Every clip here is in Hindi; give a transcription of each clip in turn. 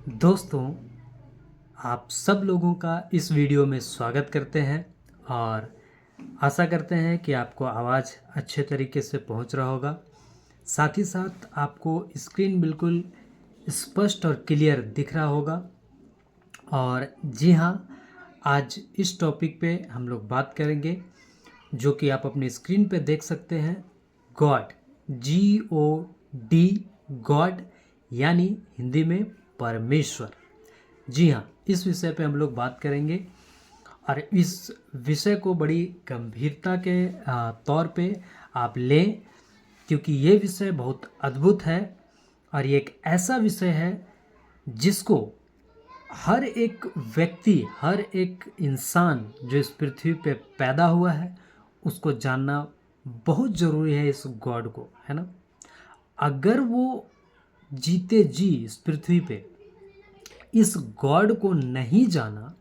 दोस्तों, आप सब लोगों का इस वीडियो में स्वागत करते हैं और आशा करते हैं कि आपको आवाज़ अच्छे तरीके से पहुंच रहा होगा। साथ ही साथ आपको स्क्रीन बिल्कुल स्पष्ट और क्लियर दिख रहा होगा। और जी हाँ, आज इस टॉपिक पे हम लोग बात करेंगे जो कि आप अपनी स्क्रीन पे देख सकते हैं। गॉड, GOD, गॉड यानी हिंदी में परमेश्वर। जी हाँ, इस विषय पे हम लोग बात करेंगे और इस विषय को बड़ी गंभीरता के तौर पे आप लें, क्योंकि ये विषय बहुत अद्भुत है और ये एक ऐसा विषय है जिसको हर एक व्यक्ति, हर एक इंसान जो इस पृथ्वी पे पैदा हुआ है उसको जानना बहुत ज़रूरी है। इस गॉड को, है ना। अगर वो जीते जी इस पृथ्वी पे इस गॉड को नहीं जाना,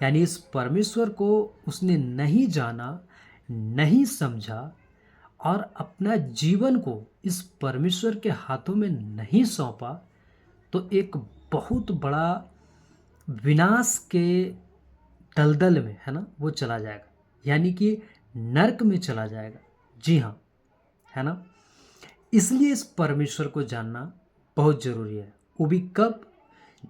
यानी इस परमेश्वर को उसने नहीं जाना, नहीं समझा और अपना जीवन को इस परमेश्वर के हाथों में नहीं सौंपा, तो एक बहुत बड़ा विनाश के दलदल में, है ना, वो चला जाएगा, यानी कि नरक में चला जाएगा। जी हाँ, है ना। इसलिए इस परमेश्वर को जानना बहुत ज़रूरी है। वो भी कब?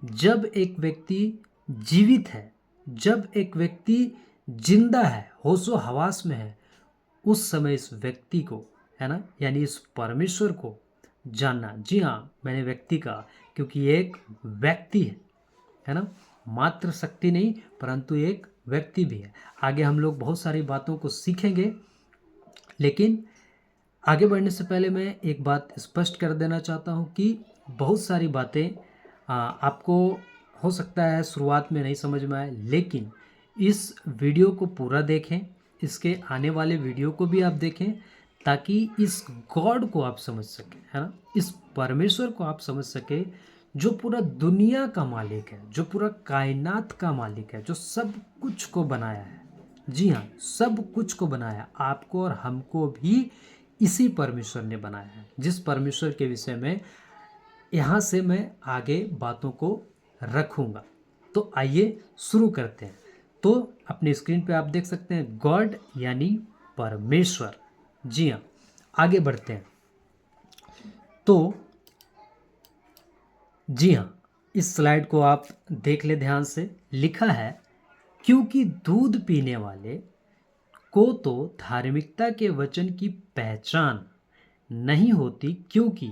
जब एक व्यक्ति जीवित है, जब एक व्यक्ति जिंदा है, होशो हवास में है, उस समय इस व्यक्ति को, है ना, यानी इस परमेश्वर को जानना। जी हाँ, मैंने व्यक्ति कहा क्योंकि ये एक व्यक्ति है ना। मात्र शक्ति नहीं, परंतु एक व्यक्ति भी है। आगे हम लोग बहुत सारी बातों को सीखेंगे, लेकिन आगे बढ़ने से पहले मैं एक बात स्पष्ट कर देना चाहता हूँ कि बहुत सारी बातें आपको हो सकता है शुरुआत में नहीं समझ में आए, लेकिन इस वीडियो को पूरा देखें, इसके आने वाले वीडियो को भी आप देखें, ताकि इस गॉड को आप समझ सकें, है ना, इस परमेश्वर को आप समझ सकें जो पूरा दुनिया का मालिक है, जो पूरा कायनात का मालिक है, जो सब कुछ को बनाया है। जी हाँ, सब कुछ को बनाया, आपको और हमको भी इसी परमेश्वर ने बनाया है, जिस परमेश्वर के विषय में यहाँ से मैं आगे बातों को रखूँगा। तो आइए शुरू करते हैं। तो अपनी स्क्रीन पे आप देख सकते हैं गॉड यानी परमेश्वर। जी हाँ, आगे बढ़ते हैं। तो जी हाँ, इस स्लाइड को आप देख ले ध्यान से। लिखा है, क्योंकि दूध पीने वाले को तो धार्मिकता के वचन की पहचान नहीं होती, क्योंकि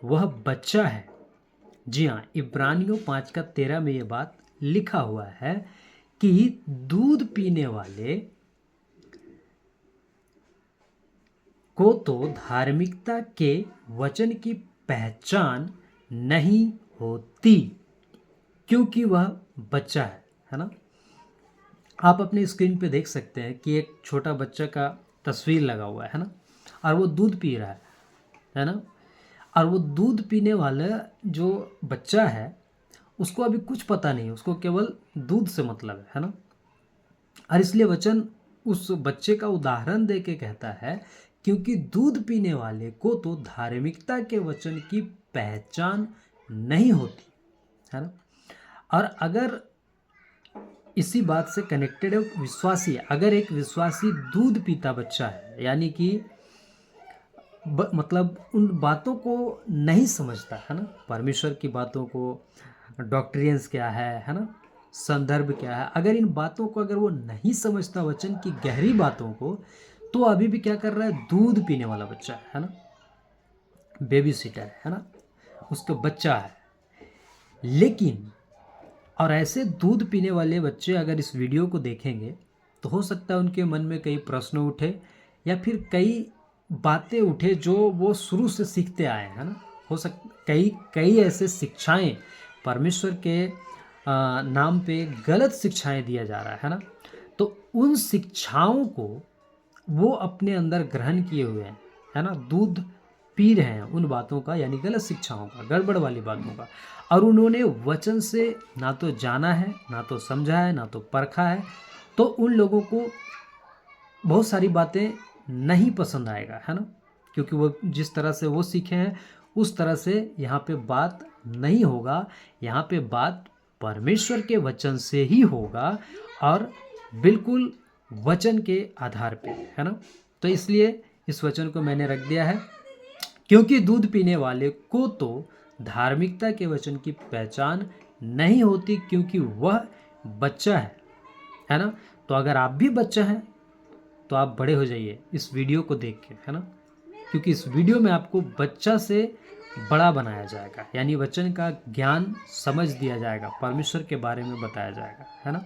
वह बच्चा है। जी हाँ, इब्रानियों 5:13 में ये बात लिखा हुआ है कि दूध पीने वाले को तो धार्मिकता के वचन की पहचान नहीं होती, क्योंकि वह बच्चा है ना। आप अपनी स्क्रीन पे देख सकते हैं कि एक छोटा बच्चा का तस्वीर लगा हुआ है ना, और वो दूध पी रहा है ना। और वो दूध पीने वाला जो बच्चा है उसको अभी कुछ पता नहीं, उसको केवल दूध से मतलब है ना। और इसलिए वचन उस बच्चे का उदाहरण दे के कहता है, क्योंकि दूध पीने वाले को तो धार्मिकता के वचन की पहचान नहीं होती, है ना। और अगर इसी बात से कनेक्टेड है विश्वासी, अगर एक विश्वासी दूध पीता बच्चा है, यानी कि मतलब उन बातों को नहीं समझता, है ना, परमेश्वर की बातों को, डॉक्ट्रियंस क्या है ना, संदर्भ क्या है, अगर इन बातों को अगर वो नहीं समझता, वचन की गहरी बातों को, तो अभी भी क्या कर रहा है? दूध पीने वाला बच्चा है ना, बेबी सीटर है ना, उसका बच्चा है। लेकिन और ऐसे दूध पीने वाले बच्चे अगर इस वीडियो को देखेंगे तो हो सकता है उनके मन में कई प्रश्न उठे, या फिर कई बातें उठे जो वो शुरू से सीखते आए हैं ना। हो सकता कई ऐसे शिक्षाएं, परमेश्वर के नाम पे गलत शिक्षाएं दिया जा रहा है ना। तो उन शिक्षाओं को वो अपने अंदर ग्रहण किए हुए हैं, है ना, दूध पी रहे हैं उन बातों का, यानी गलत शिक्षाओं का, गड़बड़ वाली बातों का। और उन्होंने वचन से ना तो जाना है, ना तो समझा है, ना तो परखा है। तो उन लोगों को बहुत सारी बातें नहीं पसंद आएगा, है ना, क्योंकि वो जिस तरह से वो सीखे हैं उस तरह से यहाँ पे बात नहीं होगा, यहाँ पे बात परमेश्वर के वचन से ही होगा और बिल्कुल वचन के आधार पे, है ना। तो इसलिए इस वचन को मैंने रख दिया है, क्योंकि दूध पीने वाले को तो धार्मिकता के वचन की पहचान नहीं होती, क्योंकि वह बच्चा है ना। तो अगर आप भी बच्चा हैं तो आप बड़े हो जाइए इस वीडियो को देख के, है ना, क्योंकि इस वीडियो में आपको बच्चा से बड़ा बनाया जाएगा, यानी वचन का ज्ञान समझ दिया जाएगा, परमेश्वर के बारे में बताया जाएगा, है ना।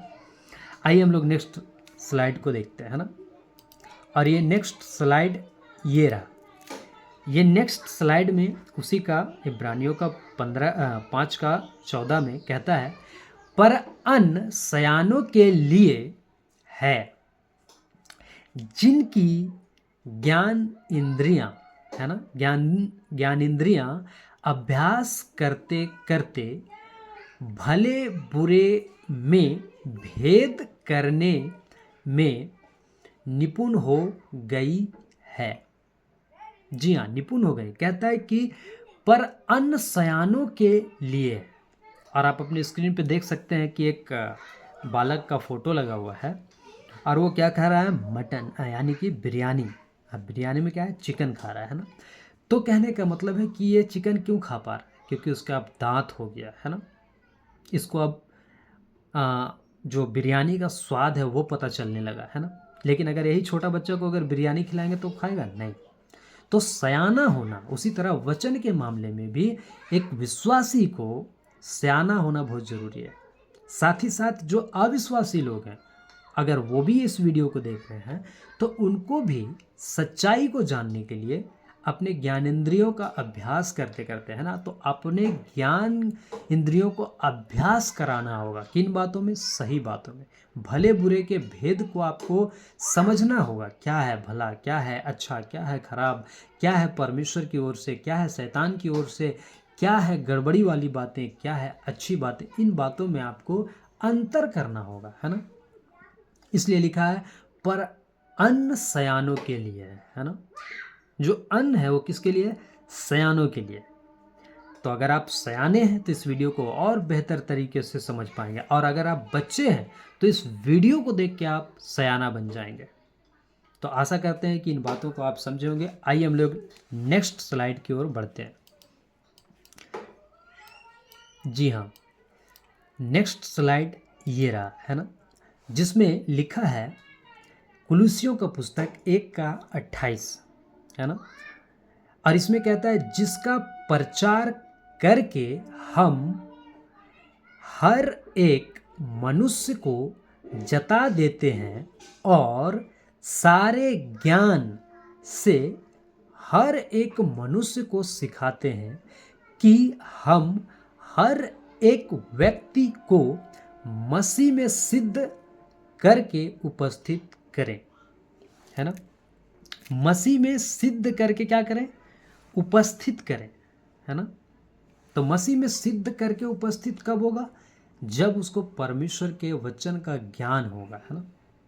आइए हम लोग नेक्स्ट स्लाइड को देखते हैं, है ना। और ये नेक्स्ट स्लाइड ये रहा। ये नेक्स्ट स्लाइड में उसी का इब्रानियों का 5:14 में कहता है, पर अन्न सयानों के लिए है, जिनकी ज्ञान इंद्रियां, है ना, ज्ञान इंद्रियां अभ्यास करते करते भले बुरे में भेद करने में निपुण हो गई है। जी हाँ, निपुण हो गए। कहता है कि पर अन्न सयानों के लिए, और आप अपनी स्क्रीन पे देख सकते हैं कि एक बालक का फोटो लगा हुआ है और वो क्या खा रहा है, मटन, यानी कि बिरयानी। अब बिरयानी में क्या है, चिकन खा रहा है ना। तो कहने का मतलब है कि ये चिकन क्यों खा पा रहा है, क्योंकि उसका अब दांत हो गया है ना। इसको अब जो बिरयानी का स्वाद है वो पता चलने लगा है ना। लेकिन अगर यही छोटा बच्चा को अगर बिरयानी खिलाएंगे तो खाएगा नहीं। तो सयाना होना, उसी तरह वचन के मामले में भी एक विश्वासी को सयाना होना बहुत ज़रूरी है। साथ ही साथ जो अविश्वासी लोग हैं, अगर वो भी इस वीडियो को देख रहे हैं तो उनको भी सच्चाई को जानने के लिए अपने ज्ञानेंद्रियों का अभ्यास करते करते, है ना, तो अपने ज्ञान इंद्रियों को अभ्यास कराना होगा। किन बातों में, सही बातों में। भले बुरे के भेद को आपको समझना होगा, क्या है भला, क्या है अच्छा, क्या है खराब, क्या है परमेश्वर की ओर से, क्या है शैतान की ओर से, क्या है गड़बड़ी वाली बातें, क्या है अच्छी बातें। इन बातों में आपको अंतर करना होगा, है ना। इसलिए लिखा है पर अन्न सयानों के लिए है ना। जो अन्न है वो किसके लिए, सयानों के लिए। तो अगर आप सयाने हैं तो इस वीडियो को और बेहतर तरीके से समझ पाएंगे, और अगर आप बच्चे हैं तो इस वीडियो को देख के आप सयाना बन जाएंगे। तो आशा करते हैं कि इन बातों को आप समझे होंगे। आइए हम लोग नेक्स्ट स्लाइड की ओर बढ़ते हैं। जी हाँ, नेक्स्ट स्लाइड ये रहा, है ना, जिसमें लिखा है कुलुस्सियों का पुस्तक 1:28, है ना। और इसमें कहता है, जिसका प्रचार करके हम हर एक मनुष्य को जता देते हैं और सारे ज्ञान से हर एक मनुष्य को सिखाते हैं कि हम हर एक व्यक्ति को मसीह में सिद्ध करके उपस्थित करें, है ना। मसीह में सिद्ध करके क्या करें, उपस्थित करें, है ना। तो मसीह में सिद्ध करके उपस्थित कब होगा, जब उसको परमेश्वर के वचन का ज्ञान होगा, है ना।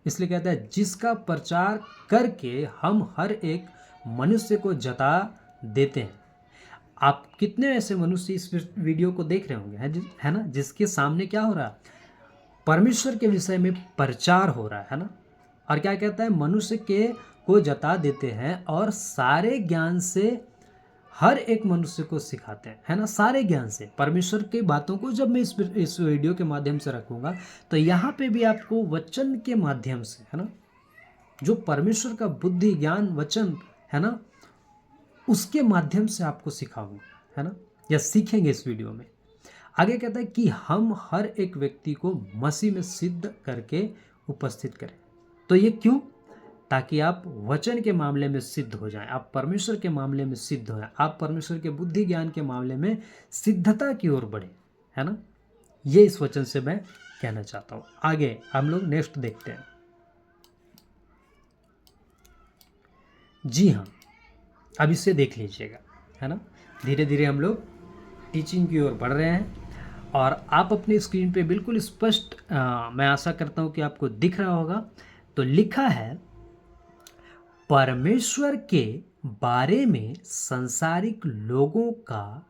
इसलिए कहता है, जिसका प्रचार करके हम हर एक मनुष्य को जता देते हैं। आप कितने ऐसे मनुष्य इस वीडियो को देख रहे होंगे, है ना, जिसके सामने क्या हो रहा है, परमेश्वर के विषय में प्रचार हो रहा है ना। और क्या कहता है, मनुष्य के को जता देते हैं और सारे ज्ञान से हर एक मनुष्य को सिखाते हैं, है ना। सारे ज्ञान से परमेश्वर की बातों को जब मैं इस वीडियो के माध्यम से रखूंगा तो यहाँ पे भी आपको वचन के माध्यम से, है ना, जो परमेश्वर का बुद्धि ज्ञान वचन है ना, उसके माध्यम से आपको सिखाऊंगा, है ना, या सीखेंगे इस वीडियो में। आगे कहता है कि हम हर एक व्यक्ति को मसीह में सिद्ध करके उपस्थित करें। तो ये क्यों, ताकि आप वचन के मामले में सिद्ध हो जाएं, आप परमेश्वर के मामले में सिद्ध हो जाएं, आप परमेश्वर के बुद्धि ज्ञान के मामले में सिद्धता की ओर बढ़े, है ना। ये इस वचन से मैं कहना चाहता हूँ। आगे हम लोग नेक्स्ट देखते हैं। जी हाँ, अब इसे देख लीजिएगा, है ना। धीरे धीरे हम लोग टीचिंग की ओर बढ़ रहे हैं और आप अपनी स्क्रीन पे बिल्कुल स्पष्ट, मैं आशा करता हूँ कि आपको दिख रहा होगा। तो लिखा है, परमेश्वर के बारे में संसारिक लोगों का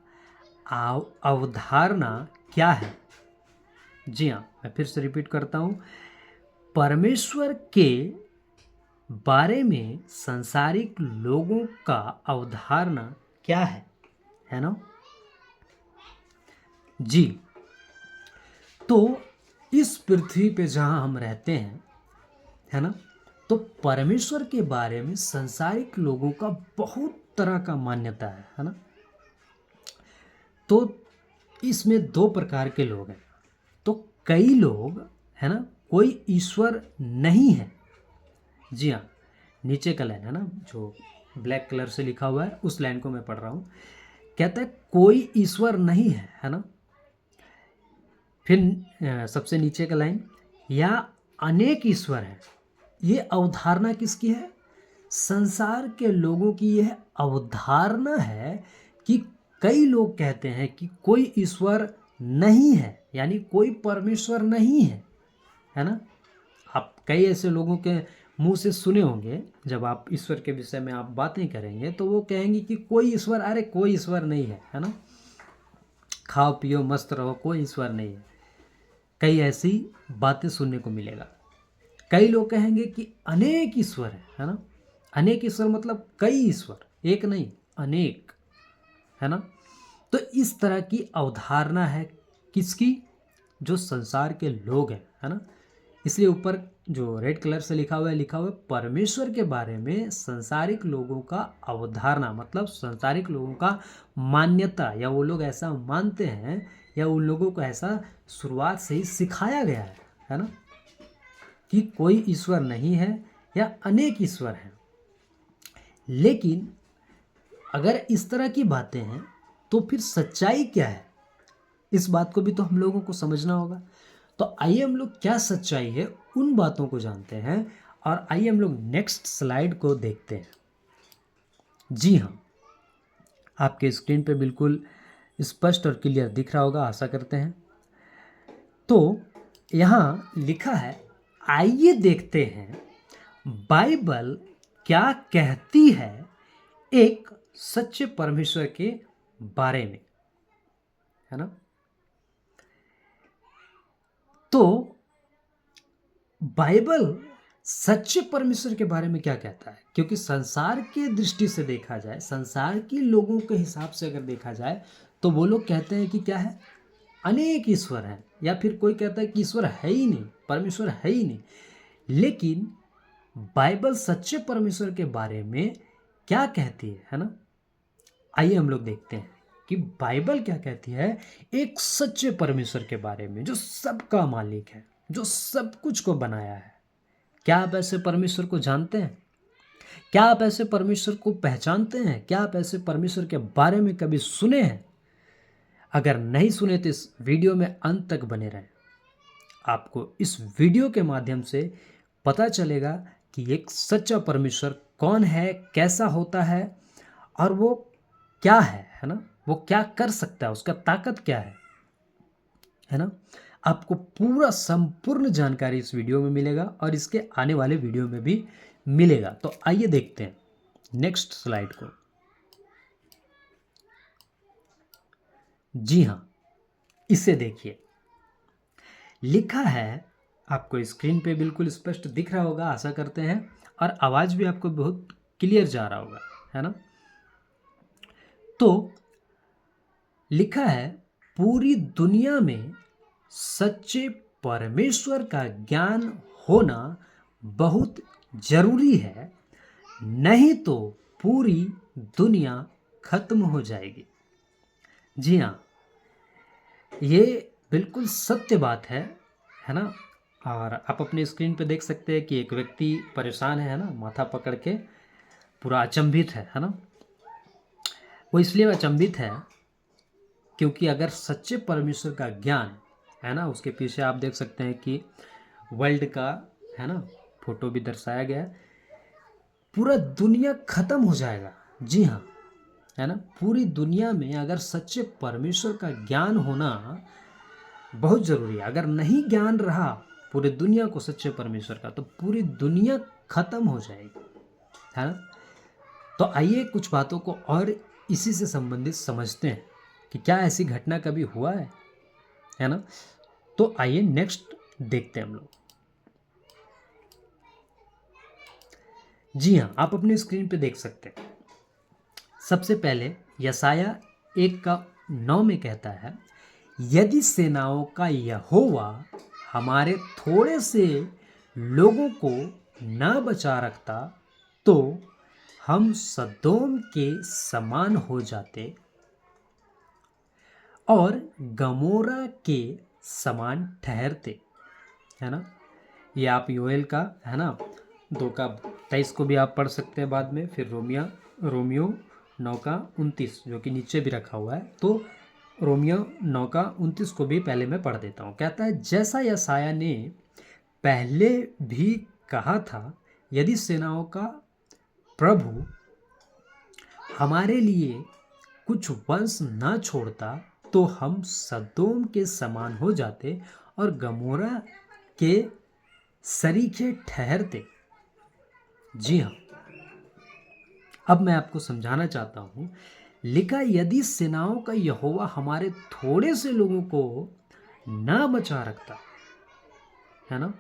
अवधारणा क्या है? जी हाँ, मैं फिर से रिपीट करता हूँ। परमेश्वर के बारे में संसारिक लोगों का अवधारणा क्या है ना? जी, तो इस पृथ्वी पे जहाँ हम रहते हैं, है ना, तो परमेश्वर के बारे में संसारिक लोगों का बहुत तरह का मान्यता है ना। तो इसमें दो प्रकार के लोग हैं। तो कई लोग, है ना, कोई ईश्वर नहीं है। जी हाँ, नीचे का लाइन है ना जो ब्लैक कलर से लिखा हुआ है, उस लाइन को मैं पढ़ रहा हूँ। कहता है कोई ईश्वर नहीं है ना। फिर सबसे नीचे का लाइन, या अनेक ईश्वर हैं। ये अवधारणा किसकी है? संसार के लोगों की यह अवधारणा है कि कई लोग कहते हैं कि कोई ईश्वर नहीं है, यानी कोई परमेश्वर नहीं है ना। आप कई ऐसे लोगों के मुंह से सुने होंगे, जब आप ईश्वर के विषय में आप बातें करेंगे तो वो कहेंगे कि कोई ईश्वर, अरे कोई ईश्वर नहीं है ना, खाओ पियो मस्त रहो, कोई ईश्वर नहीं है। कई ऐसी बातें सुनने को मिलेगा। कई लोग कहेंगे कि अनेक ईश्वर है ना। अनेक ईश्वर मतलब कई ईश्वर, एक नहीं अनेक, है ना। तो इस तरह की अवधारणा है किसकी? जो संसार के लोग हैं, है ना। इसलिए ऊपर जो रेड कलर से लिखा हुआ है परमेश्वर के बारे में संसारिक लोगों का अवधारणा, मतलब संसारिक लोगों का मान्यता, या वो लोग ऐसा मानते हैं, या उन लोगों को ऐसा शुरुआत से ही सिखाया गया है ना, कि कोई ईश्वर नहीं है या अनेक ईश्वर हैं। लेकिन अगर इस तरह की बातें हैं तो फिर सच्चाई क्या है? इस बात को भी तो हम लोगों को समझना होगा। तो आइए हम लोग क्या सच्चाई है उन बातों को जानते हैं, और आइए हम लोग नेक्स्ट स्लाइड को देखते हैं। जी हाँ, आपके स्क्रीन पे बिल्कुल स्पष्ट और क्लियर दिख रहा होगा, आशा करते हैं। तो यहाँ लिखा है, आइए देखते हैं बाइबल क्या कहती है एक सच्चे परमेश्वर के बारे में, है ना। तो बाइबल सच्चे परमेश्वर के बारे में क्या कहता है? क्योंकि संसार के दृष्टि से देखा जाए, संसार के लोगों के हिसाब से अगर देखा जाए, तो वो लोग कहते हैं कि क्या है? अनेक ईश्वर हैं, या फिर कोई कहता है कि ईश्वर है ही नहीं, परमेश्वर है ही नहीं। लेकिन बाइबल सच्चे परमेश्वर के बारे में क्या कहती है ना। आइए हम लोग देखते हैं कि बाइबल क्या कहती है एक सच्चे परमेश्वर के बारे में, जो सबका मालिक है, जो सब कुछ को बनाया है। क्या आप ऐसे परमेश्वर को जानते हैं? क्या आप ऐसे परमेश्वर को पहचानते हैं? क्या आप ऐसे परमेश्वर के बारे में कभी सुने हैं? अगर नहीं सुने तो इस वीडियो में अंत तक बने रहें। आपको इस वीडियो के माध्यम से पता चलेगा कि एक सच्चा परमेश्वर कौन है, कैसा होता है, और वो क्या है ना, वो क्या कर सकता है, उसका ताकत क्या है ना। आपको पूरा संपूर्ण जानकारी इस वीडियो में मिलेगा, और इसके आने वाले वीडियो में भी मिलेगा। तो आइए देखते हैं नेक्स्ट स्लाइड को। जी हाँ, इसे देखिए, लिखा है, आपको स्क्रीन पे बिल्कुल स्पष्ट दिख रहा होगा, आशा करते हैं, और आवाज़ भी आपको बहुत क्लियर जा रहा होगा, है ना। तो लिखा है, पूरी दुनिया में सच्चे परमेश्वर का ज्ञान होना बहुत जरूरी है, नहीं तो पूरी दुनिया खत्म हो जाएगी। जी हाँ, ये बिल्कुल सत्य बात है ना। और आप अपने स्क्रीन पे देख सकते हैं कि एक व्यक्ति परेशान है ना, माथा पकड़ के पूरा अचंभित है ना। वो इसलिए अचंभित है क्योंकि अगर सच्चे परमेश्वर का ज्ञान है ना, उसके पीछे आप देख सकते हैं कि वर्ल्ड का, है ना, फोटो भी दर्शाया गया है। पूरा दुनिया खत्म हो जाएगा। जी हाँ, है ना। पूरी दुनिया में अगर सच्चे परमेश्वर का ज्ञान होना बहुत ज़रूरी है। अगर नहीं ज्ञान रहा पूरी दुनिया को सच्चे परमेश्वर का, तो पूरी दुनिया खत्म हो जाएगी, है ना। तो आइए कुछ बातों को और इसी से संबंधित समझते हैं कि क्या ऐसी घटना कभी हुआ है ना। तो आइए नेक्स्ट देखते हैं हम लोग। जी हाँ, आप अपनी स्क्रीन पे देख सकते हैं। सबसे पहले यशाया 1:9 में कहता है, यदि सेनाओं का यहोवा हमारे थोड़े से लोगों को न बचा रखता तो हम सदोम के समान हो जाते और गमोरा के समान ठहरते, है ना। ये आप योएल का, है ना, 2:23 को भी आप पढ़ सकते हैं बाद में। फिर रोमियो 9:29 जो कि नीचे भी रखा हुआ है, तो रोमियो 9:29 को भी पहले मैं पढ़ देता हूँ। कहता है, जैसा यशाया ने पहले भी कहा था, यदि सेनाओं का प्रभु हमारे लिए कुछ वंश न छोड़ता तो हम सदोम के समान हो जाते और गमोरा के सरीखे ठहरते। जी हाँ, अब मैं आपको समझाना चाहता हूं। लिखा, यदि सेनाओं का यहोवा हमारे थोड़े से लोगों को ना बचा रखता, है ना,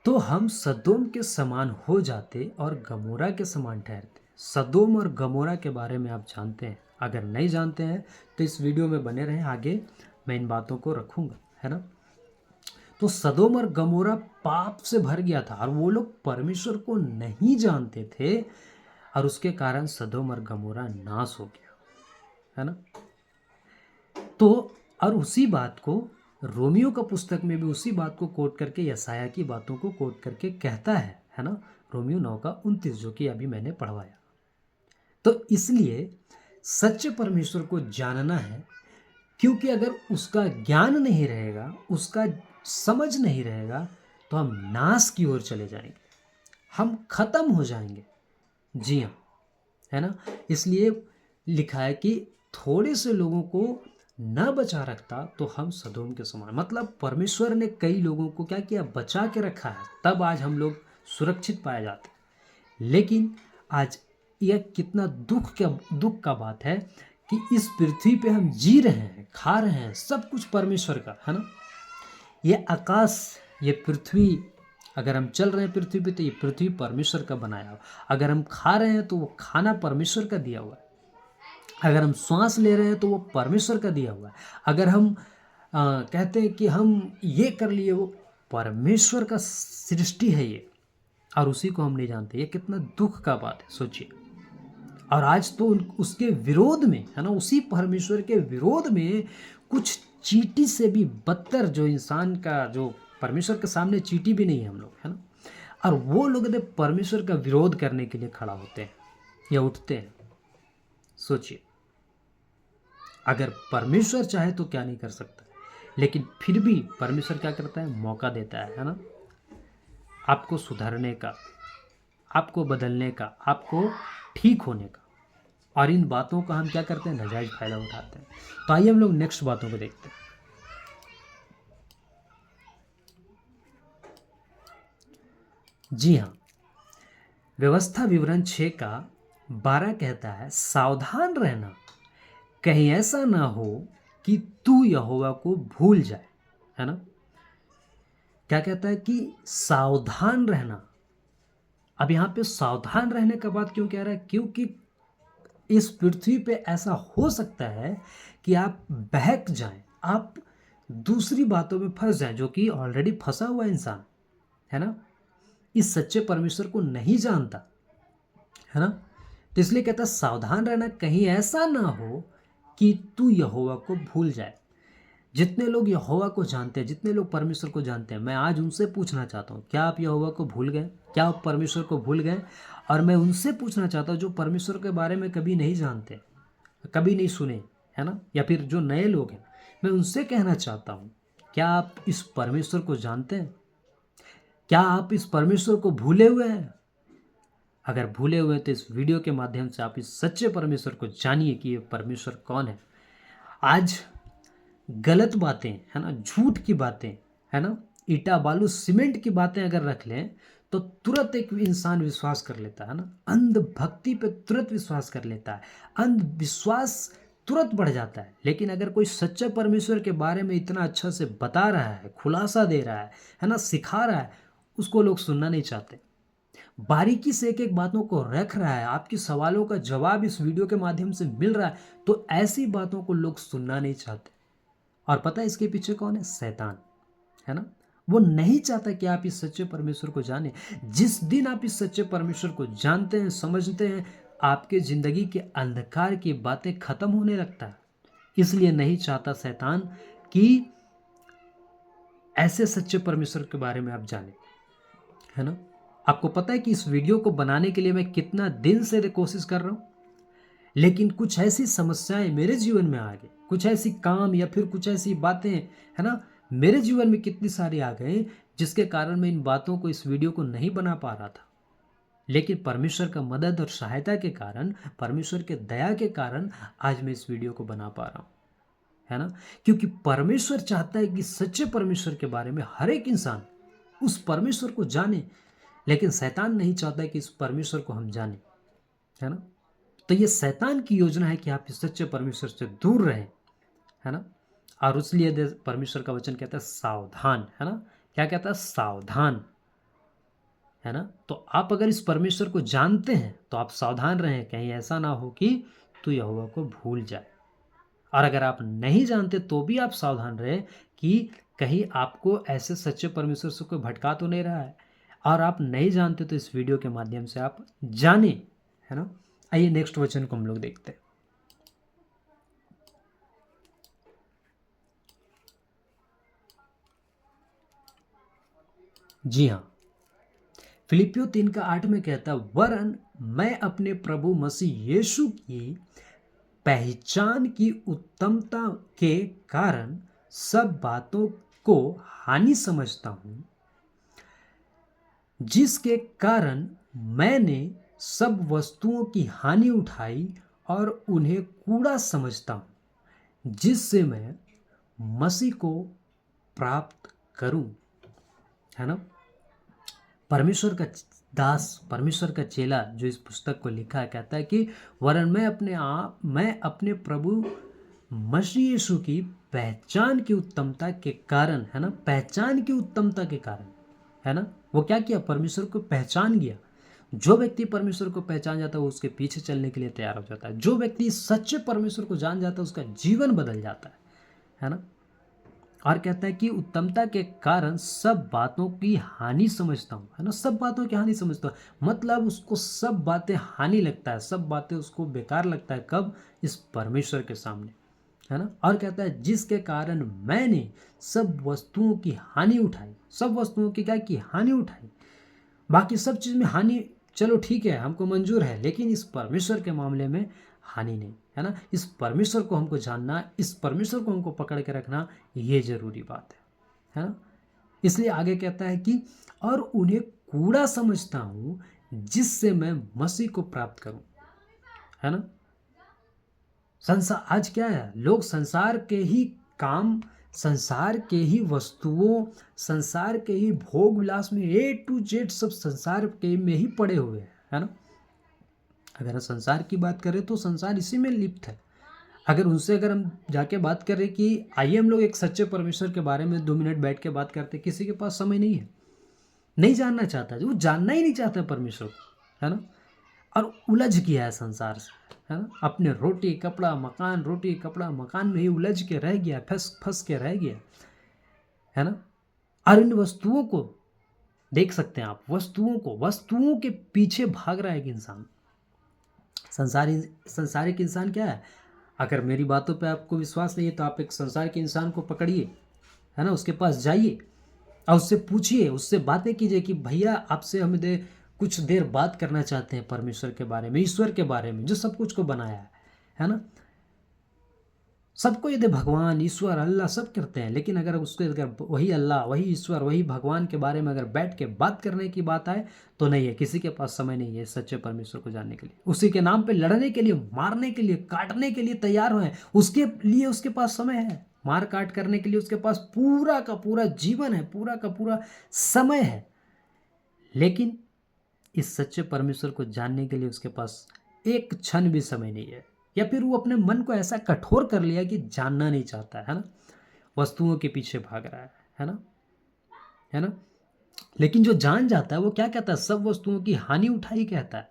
तो हम सदोम के समान हो जाते और गमोरा के समान ठहरते। सदोम और गमोरा के बारे में आप जानते हैं? अगर नहीं जानते हैं तो इस वीडियो में बने रहें, आगे मैं इन बातों को रखूंगा, है ना। तो सदोम और गमोरा पाप से भर गया था और वो लोग परमेश्वर को नहीं जानते थे और उसके कारण सदोम और गमोरा नाश हो गया, है ना। तो और उसी बात को रोमियो का पुस्तक में भी उसी बात को कोट करके, यशाया की बातों को कोट करके कहता है ना, रोमियो 9:29 जो कि अभी मैंने पढ़वाया। तो इसलिए सच्चे परमेश्वर को जानना है, क्योंकि अगर उसका ज्ञान नहीं रहेगा, उसका समझ नहीं रहेगा, तो हम नाश की ओर चले जाएंगे, हम खत्म हो जाएंगे। जी हाँ, है ना। इसलिए लिखा है कि थोड़े से लोगों को न बचा रखता तो हम सदोम के समान, मतलब परमेश्वर ने कई लोगों को क्या किया, बचा के रखा है, तब आज हम लोग सुरक्षित पाए जाते हैं। लेकिन आज यह कितना दुख का बात है कि इस पृथ्वी पे हम जी रहे हैं, खा रहे हैं, सब कुछ परमेश्वर का, है ना। ये आकाश, ये पृथ्वी, अगर हम चल रहे हैं पृथ्वी पे तो ये पृथ्वी परमेश्वर का बनाया हुआ। अगर हम खा रहे हैं तो वो खाना परमेश्वर का दिया हुआ है। अगर हम श्वास ले रहे हैं तो वो परमेश्वर का दिया हुआ है। अगर हम कहते हैं कि हम ये कर लिए, वो परमेश्वर का सृष्टि है ये, और उसी को हम नहीं जानते। ये कितना दुख का बात है, सोचिए। और आज तो उसके विरोध में, है ना, उसी परमेश्वर के विरोध में कुछ चींटी से भी बदतर, जो इंसान का, जो परमेश्वर के सामने चींटी भी नहीं है हम लोग, है ना, और वो लोग परमेश्वर का विरोध करने के लिए खड़ा होते हैं या उठते हैं। सोचिए, अगर परमेश्वर चाहे तो क्या नहीं कर सकता, लेकिन फिर भी परमेश्वर क्या करता है, मौका देता है ना, आपको सुधरने का, आपको बदलने का, आपको ठीक होने का। और इन बातों का हम क्या करते हैं, नाजायज फायदा उठाते हैं। तो आइए हम लोग नेक्स्ट बातों को देखते हैं। जी हाँ, व्यवस्था विवरण 6:12 कहता है, सावधान रहना, कहीं ऐसा ना हो कि तू यहोवा को भूल जाए, है ना। क्या कहता है कि सावधान रहना। अब यहां पे सावधान रहने का बात क्यों कह रहा है, क्योंकि इस पृथ्वी पे ऐसा हो सकता है कि आप बहक जाएं, आप दूसरी बातों में फंस जाएं, जो कि ऑलरेडी फंसा हुआ इंसान, है ना, इस सच्चे परमेश्वर को नहीं जानता, है ना। तो इसलिए कहता है सावधान रहना, कहीं ऐसा ना हो कि तू यहोवा को भूल जाए। जितने लोग यहोवा को जानते हैं, जितने लोग परमेश्वर को जानते हैं, मैं आज उनसे पूछना चाहता हूँ, क्या आप यहोवा को भूल गए? क्या आप परमेश्वर को भूल गए? और मैं उनसे पूछना चाहता हूँ जो परमेश्वर के बारे में कभी नहीं जानते, कभी नहीं सुने, है ना, या फिर जो नए लोग हैं, मैं उनसे कहना चाहता हूँ, क्या आप इस परमेश्वर को जानते हैं? क्या आप इस परमेश्वर को भूले हुए हैं? अगर भूले हुए हैं तो इस वीडियो के माध्यम से आप इस सच्चे परमेश्वर को जानिए कि ये परमेश्वर कौन है। आज गलत बातें, है ना, झूठ की बातें, है ना, ईटा बालू सीमेंट की बातें अगर रख लें तो तुरंत एक इंसान विश्वास कर लेता है ना, अंधभक्ति पे तुरंत विश्वास कर लेता है, अंधविश्वास तुरंत बढ़ जाता है। लेकिन अगर कोई सच्चे परमेश्वर के बारे में इतना अच्छा से बता रहा है, खुलासा दे रहा है ना, सिखा रहा है, उसको लोग सुनना नहीं चाहते। बारीकी से एक एक बातों को रख रहा है, आपके सवालों का जवाब इस वीडियो के माध्यम से मिल रहा है, तो ऐसी बातों को लोग सुनना नहीं चाहते। और पता है इसके पीछे कौन है? शैतान, है ना। वो नहीं चाहता कि आप इस सच्चे परमेश्वर को जानें। जिस दिन आप इस सच्चे परमेश्वर को जानते हैं, समझते हैं, आपके जिंदगी के अंधकार की बातें खत्म होने लगता है। इसलिए नहीं चाहता शैतान कि ऐसे सच्चे परमेश्वर के बारे में आप जानें, है ना। आपको पता है कि इस वीडियो को बनाने के लिए मैं कितना दिन से कोशिश कर रहा हूं, लेकिन कुछ ऐसी समस्याएं मेरे जीवन में आ गई, कुछ ऐसी काम या फिर कुछ ऐसी बातें, है ना, मेरे जीवन में कितनी सारी आ गई, जिसके कारण मैं इन बातों को, इस वीडियो को नहीं बना पा रहा था। लेकिन परमेश्वर का मदद और सहायता के कारण, परमेश्वर के दया के कारण आज मैं इस वीडियो को बना पा रहा हूं, है ना। क्योंकि परमेश्वर चाहता है कि सच्चे परमेश्वर के बारे में हर एक इंसान उस परमेश्वर को जाने, लेकिन शैतान नहीं चाहता कि इस परमेश्वर को हम जाने, है ना। तो ये शैतान की योजना है कि आप इस सच्चे परमेश्वर से दूर रहें, है ना। और इसलिए परमेश्वर का वचन कहता है सावधान, है ना। क्या कहता है? सावधान, है ना। तो आप अगर इस परमेश्वर को जानते हैं तो आप सावधान रहें, कहीं ऐसा ना हो कि तू यहोवा को भूल जाए। और अगर आप नहीं जानते तो भी आप सावधान रहें कि कहीं आपको ऐसे सच्चे परमेश्वर से कोई भटका तो नहीं रहा है। और आप नहीं जानते तो इस वीडियो के माध्यम से आप जाने, है ना। आइए नेक्स्ट वचन को हम लोग देखते हैं। जी हाँ, फिलिपियो 3:8 में कहता है, वरन मैं अपने प्रभु मसीह यीशु की पहचान की उत्तमता के कारण सब बातों को हानि समझता हूं, जिसके कारण मैंने सब वस्तुओं की हानि उठाई और उन्हें कूड़ा समझता हूं, जिससे मैं मसीह को प्राप्त करूं, है ना। परमेश्वर का दास, परमेश्वर का चेला जो इस पुस्तक को लिखा है, कहता है कि वरन मैं अपने प्रभु मसीह यीशु की पहचान की उत्तमता के कारण, है ना, पहचान की उत्तमता के कारण, है ना। वो क्या किया? परमेश्वर को पहचान गया। जो व्यक्ति परमेश्वर को पहचान जाता है वो उसके पीछे चलने के लिए तैयार हो जाता है। जो व्यक्ति सच्चे परमेश्वर को जान जाता है उसका जीवन बदल जाता है ना। और कहता है कि उत्तमता के कारण सब बातों की हानि समझता हूँ, है ना। सब बातों की हानि समझता हूँ मतलब उसको सब बातें हानि लगता है, सब बातें उसको बेकार लगता है। कब? इस परमेश्वर के सामने, है ना। और कहता है जिसके कारण मैंने सब वस्तुओं की हानि उठाई। सब वस्तुओं की क्या की? हानि उठाई। बाकी सब चीज़ में हानि चलो ठीक है, हमको मंजूर है, लेकिन इस परमेश्वर के मामले में हानि नहीं, है ना। इस परमेश्वर को हमको जानना, इस परमेश्वर को हमको पकड़ के रखना, ये जरूरी बात है ना। इसलिए आगे कहता है कि और उन्हें कूड़ा समझता हूं, जिससे मैं मसीह को प्राप्त करूं, है ना। संसार आज क्या है? लोग संसार के ही काम, संसार के ही वस्तुओं, संसार के ही भोग विलास में A to Z सब संसार के में ही पड़े हुए हैं, है ना। अगर संसार की बात करें तो संसार इसी में लिप्त है। अगर उनसे अगर हम जाके बात करें कि आइए हम लोग एक सच्चे परमेश्वर के बारे में 2 मिनट बैठ के बात करते, किसी के पास समय नहीं है, नहीं जानना चाहता, जो जानना ही नहीं चाहता परमेश्वर को, है ना। और उलझ गया है संसार से, है ना। अपने रोटी कपड़ा मकान, रोटी कपड़ा मकान में ही उलझ के रह गया, फंस के रह गया, है ना। और इन वस्तुओं को देख सकते हैं आप, वस्तुओं के पीछे भाग रहा है एक इंसान। संसारिक इंसान क्या है? अगर मेरी बातों पे आपको विश्वास नहीं है तो आप एक संसार के इंसान को पकड़िए, है ना, उसके पास जाइए और उससे पूछिए, उससे बातें कीजिए कि भैया आपसे हम कुछ देर बात करना चाहते हैं परमेश्वर के बारे में, ईश्वर के बारे में, जो सब कुछ को बनाया है ना। सबको यदि भगवान, ईश्वर, अल्लाह सब करते हैं, लेकिन अगर उसके अगर वही अल्लाह, वही ईश्वर, वही भगवान के बारे में अगर बैठ के बात करने की बात आए तो नहीं है, किसी के पास समय नहीं है सच्चे परमेश्वर को जानने के लिए। उसी के नाम पे लड़ने के लिए, मारने के लिए, काटने के लिए तैयार हुए, उसके लिए उसके पास समय है। मार काट करने के लिए उसके पास पूरा का पूरा जीवन है, पूरा का पूरा समय है। लेकिन इस सच्चे परमेश्वर को जानने के लिए उसके पास एक क्षण भी समय नहीं है। या फिर वो अपने मन को ऐसा कठोर कर लिया कि जानना नहीं चाहता है ना, वस्तुओं के पीछे भाग रहा है ना, है ना। लेकिन जो जान जाता है वो क्या कहता है, सब वस्तुओं की हानि उठाई कहता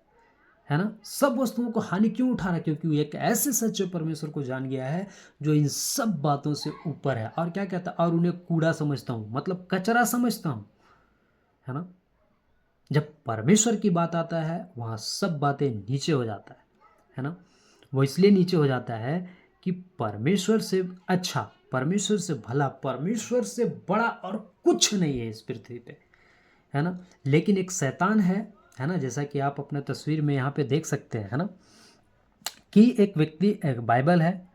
है ना। सब वस्तुओं को हानि क्यों उठा रहा है, क्योंकि वो एक ऐसे सच्चे परमेश्वर को जान गया है जो इन सब बातों से ऊपर है। और क्या कहता है, और उन्हें कूड़ा समझता हूँ, मतलब कचरा समझता हूँ, है ना। जब परमेश्वर की बात आता है वहाँ सब बातें नीचे हो जाता है ना। वो इसलिए नीचे हो जाता है कि परमेश्वर से अच्छा, परमेश्वर से भला, परमेश्वर से बड़ा और कुछ नहीं है इस पृथ्वी पे, है ना। लेकिन एक शैतान है ना, जैसा कि आप अपने तस्वीर में यहाँ पे देख सकते हैं, है ना, कि एक व्यक्ति, एक बाइबल है,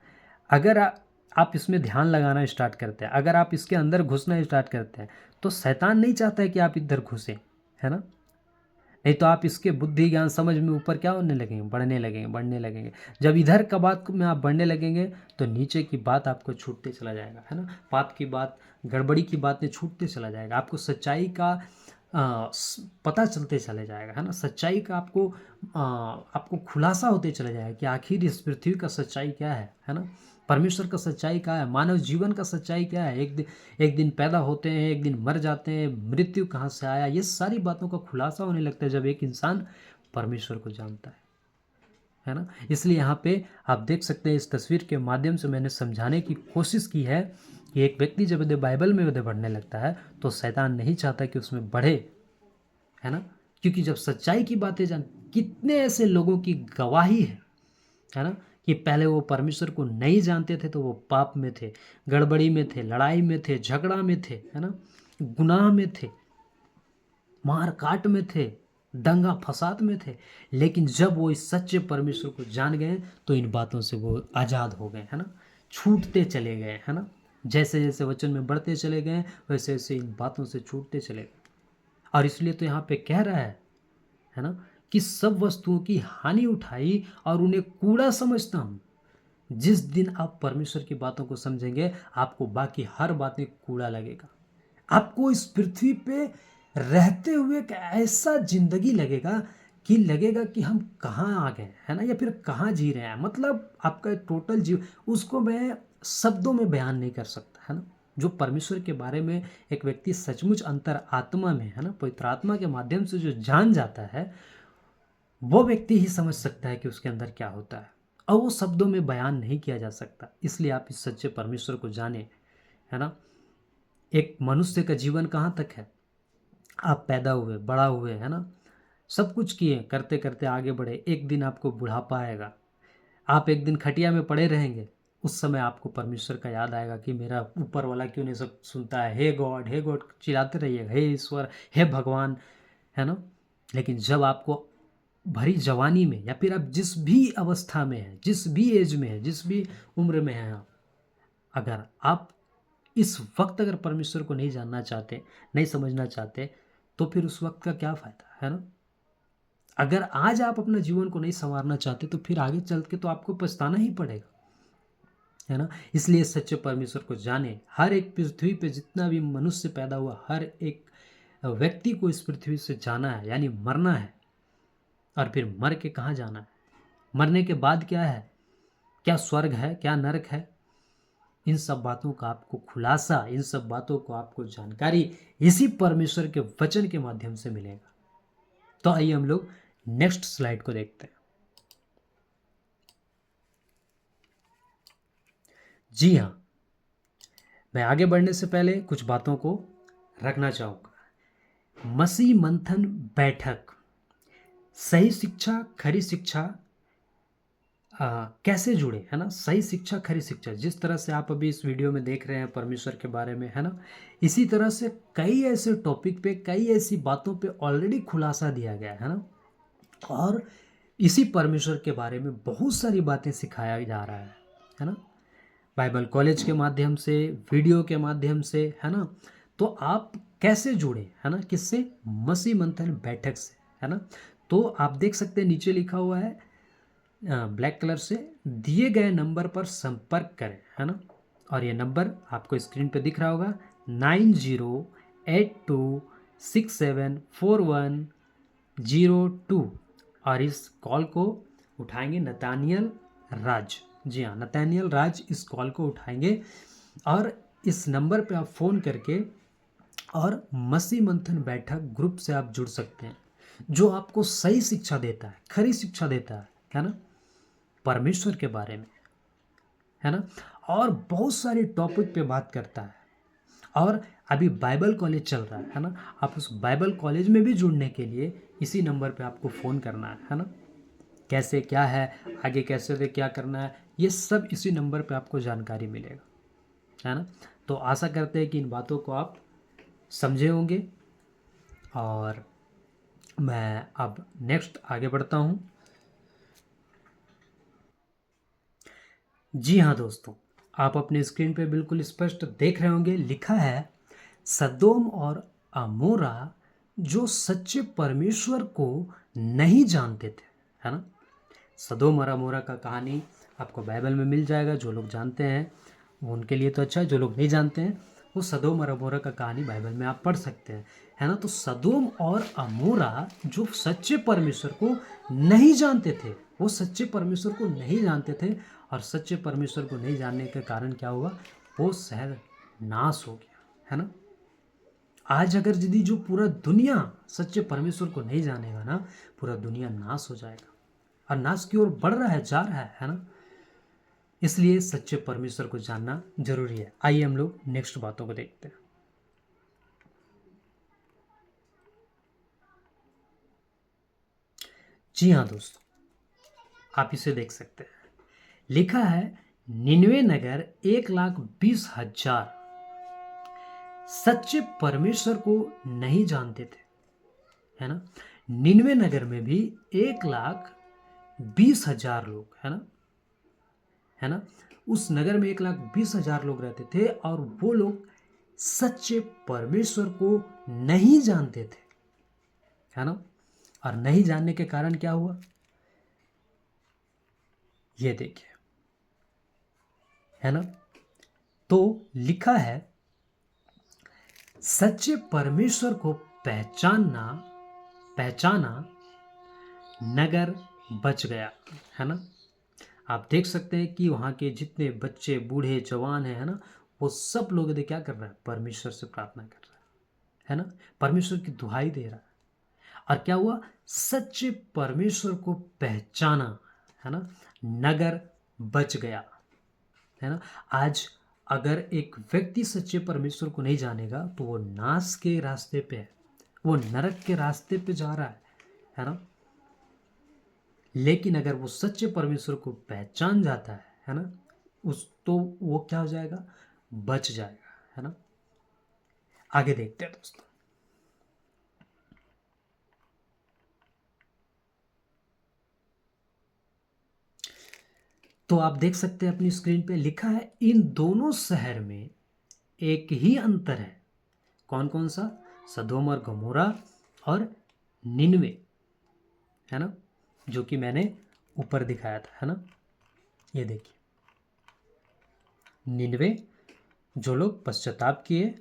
अगर आप इसमें ध्यान लगाना स्टार्ट करते हैं, अगर आप इसके अंदर घुसना स्टार्ट करते हैं, तो शैतान नहीं चाहता है कि आप इधर घुसें, है ना। नहीं तो आप इसके बुद्धि ज्ञान समझ में ऊपर क्या होने लगेंगे, बढ़ने लगेंगे। जब इधर का बात में आप बढ़ने लगेंगे तो नीचे की बात आपको छूटते चला जाएगा, है ना। पाप की बात, गड़बड़ी की बातें छूटते चला जाएगा, आपको सच्चाई का पता चलते चले जाएगा, है ना। सच्चाई का आपको खुलासा होते चले जाएगा कि आखिर इस पृथ्वी का सच्चाई क्या है ना। परमेश्वर का सच्चाई क्या है, मानव जीवन का सच्चाई क्या है। एक दिन पैदा होते हैं, एक दिन मर जाते हैं, मृत्यु कहाँ से आया, ये सारी बातों का खुलासा होने लगता है जब एक इंसान परमेश्वर को जानता है ना। इसलिए यहाँ पे आप देख सकते हैं, इस तस्वीर के माध्यम से मैंने समझाने की कोशिश की है कि एक व्यक्ति जब यदि बाइबल में यदि बढ़ने लगता है तो शैतान नहीं चाहता कि उसमें बढ़े, है ना। क्योंकि जब सच्चाई की बातें कितने ऐसे लोगों की गवाही है ना, कि पहले वो परमेश्वर को नहीं जानते थे तो वो पाप में थे, गड़बड़ी में थे, लड़ाई में थे, झगड़ा में थे, है ना, गुनाह में थे, मार काट में थे, दंगा फसाद में थे। लेकिन जब वो इस सच्चे परमेश्वर को जान गए तो इन बातों से वो आज़ाद हो गए, है ना, छूटते चले गए, है ना। जैसे जैसे वचन में बढ़ते चले गए वैसे वैसे इन बातों से छूटते चले गए। और इसलिए तो यहाँ पे कह रहा है ना, कि सब वस्तुओं की हानि उठाई और उन्हें कूड़ा समझता हूँ। जिस दिन आप परमेश्वर की बातों को समझेंगे आपको बाकी हर बातें कूड़ा लगेगा। आपको इस पृथ्वी पे रहते हुए एक ऐसा जिंदगी लगेगा कि हम कहाँ आ गए, है ना, या फिर कहाँ जी रहे हैं। मतलब आपका टोटल जीव, उसको मैं शब्दों में बयान नहीं कर सकता, है ना। जो परमेश्वर के बारे में एक व्यक्ति सचमुच अंतर आत्मा में, है ना, पवित्र आत्मा के माध्यम से जो जान जाता है, वो व्यक्ति ही समझ सकता है कि उसके अंदर क्या होता है, और वो शब्दों में बयान नहीं किया जा सकता। इसलिए आप इस सच्चे परमेश्वर को जाने, है ना। एक मनुष्य का जीवन कहाँ तक है, आप पैदा हुए, बड़ा हुए, है ना, सब कुछ किए, करते करते आगे बढ़े, एक दिन आपको बुढ़ापा आएगा, आप एक दिन खटिया में पड़े रहेंगे। उस समय आपको परमेश्वर का याद आएगा कि मेरा ऊपर वाला क्यों नहीं सब सुनता है, हे गॉड चिल्लाते रहिएगा, हे ईश्वर, हे भगवान, है ना। लेकिन जब आपको भरी जवानी में, या फिर आप जिस भी अवस्था में हैं, जिस भी एज में है, जिस भी उम्र में हैं आप, अगर आप इस वक्त अगर परमेश्वर को नहीं जानना चाहते, नहीं समझना चाहते, तो फिर उस वक्त का क्या फ़ायदा, है ना। अगर आज आप अपना जीवन को नहीं संवारना चाहते तो फिर आगे चल के तो आपको पछताना ही पड़ेगा, है ना। इसलिए सच्चे परमेश्वर को जाने। हर एक पृथ्वी पे जितना भी मनुष्य पैदा हुआ, हर एक व्यक्ति को इस पृथ्वी से जाना है, यानी मरना है। और फिर मर के कहाँ जाना है, मरने के बाद क्या है, क्या स्वर्ग है, क्या नरक है, इन सब बातों का आपको खुलासा, इन सब बातों को आपको जानकारी इसी परमेश्वर के वचन के माध्यम से मिलेगा। तो आइए हम लोग नेक्स्ट स्लाइड को देखते हैं। जी हाँ, मैं आगे बढ़ने से पहले कुछ बातों को रखना चाहूँगा। मसीह मंथन बैठक, सही शिक्षा खरी शिक्षा कैसे जुड़े, है ना। सही शिक्षा खरी शिक्षा, जिस तरह से आप अभी इस वीडियो में देख रहे हैं परमेश्वर के बारे में, है ना, इसी तरह से कई ऐसे टॉपिक पे, कई ऐसी बातों पे ऑलरेडी खुलासा दिया गया है ना। और इसी परमेश्वर के बारे में बहुत सारी बातें सिखाया जा रहा है ना, बाइबल कॉलेज के माध्यम से, वीडियो के माध्यम से, है ना। तो आप कैसे जुड़े, है ना, किससे, मसीह मंथन बैठक से, है ना। तो आप देख सकते हैं नीचे लिखा हुआ है ब्लैक कलर से, दिए गए नंबर पर संपर्क करें, है ना। और ये नंबर आपको स्क्रीन पे दिख रहा होगा, 9082674102। और इस कॉल को उठाएंगे नतानियल राज। जी हाँ, नतैनियल राज इस कॉल को उठाएंगे और इस नंबर पे आप फ़ोन करके और मसीह मंथन बैठक ग्रुप से आप जुड़ सकते हैं, जो आपको सही शिक्षा देता है, खरी शिक्षा देता है ना, परमेश्वर के बारे में, है ना, और बहुत सारे टॉपिक पे बात करता है। और अभी बाइबल कॉलेज चल रहा है ना, आप उस बाइबल कॉलेज में भी जुड़ने के लिए इसी नंबर पे आपको फ़ोन करना है ना। कैसे क्या है, आगे कैसे से क्या करना है, ये सब इसी नंबर पे आपको जानकारी मिलेगा, है ना। तो आशा करते हैं कि इन बातों को आप समझे होंगे और मैं अब नेक्स्ट आगे बढ़ता हूँ। जी हाँ दोस्तों, आप अपने स्क्रीन पे बिल्कुल स्पष्ट देख रहे होंगे, लिखा है सदोम और अमोरा जो सच्चे परमेश्वर को नहीं जानते थे, है ना। सदोम और अमोरा का कहानी आपको बाइबल में मिल जाएगा। जो लोग जानते हैं वो उनके लिए तो अच्छा है, जो लोग नहीं जानते हैं वो सदोम और अमोरा का कहानी बाइबल में आप पढ़ सकते हैं, है ना। तो सदोम और अमोरा जो सच्चे परमेश्वर को नहीं जानते थे, वो सच्चे परमेश्वर को नहीं जानते थे, और सच्चे परमेश्वर को नहीं जानने के कारण क्या हुआ, वो शहर नाश हो गया, है ना। आज अगर यदि जो पूरा दुनिया सच्चे परमेश्वर को नहीं जानेगा ना, पूरा दुनिया नाश हो जाएगा, और नाश की ओर बढ़ रहा है, जा रहा है ना। इसलिए सच्चे परमेश्वर को जानना जरूरी है। आइए हम लोग नेक्स्ट बातों को देखते हैं। जी हाँ दोस्तों, आप इसे देख सकते हैं, लिखा है निन्वे नगर 1,20,000 सच्चे परमेश्वर को नहीं जानते थे, है ना। निन्वे नगर में भी 1,20,000 लोग, है ना, है ना। उस नगर में 1,20,000 लोग रहते थे, और वो लोग सच्चे परमेश्वर को नहीं जानते थे, है ना। और नहीं जानने के कारण क्या हुआ, ये देखिए, है ना। तो लिखा है सच्चे परमेश्वर को पहचाना नगर बच गया, है ना। आप देख सकते हैं कि वहाँ के जितने बच्चे, बूढ़े, जवान हैं, है ना, वो सब लोग क्या कर रहा है, परमेश्वर से प्रार्थना कर रहा है ना, परमेश्वर की दुहाई दे रहा है। और क्या हुआ, सच्चे परमेश्वर को पहचाना, है ना, नगर बच गया, है ना। आज अगर एक व्यक्ति सच्चे परमेश्वर को नहीं जानेगा तो वो नाश के रास्ते पे है, वो नरक के रास्ते पे जा रहा है ना। लेकिन अगर वो सच्चे परमेश्वर को पहचान जाता है ना, उस तो वो क्या हो जाएगा, बच जाएगा, है ना। आगे देखते हैं दोस्तों। तो आप देख सकते हैं अपनी स्क्रीन पे, लिखा है इन दोनों शहर में एक ही अंतर है। कौन कौन सा, सदोम और गमोरा और निन्वे, है ना, जो कि मैंने ऊपर दिखाया था, है ना। ये देखिए, निन्वे जो लोग पश्चाताप किए,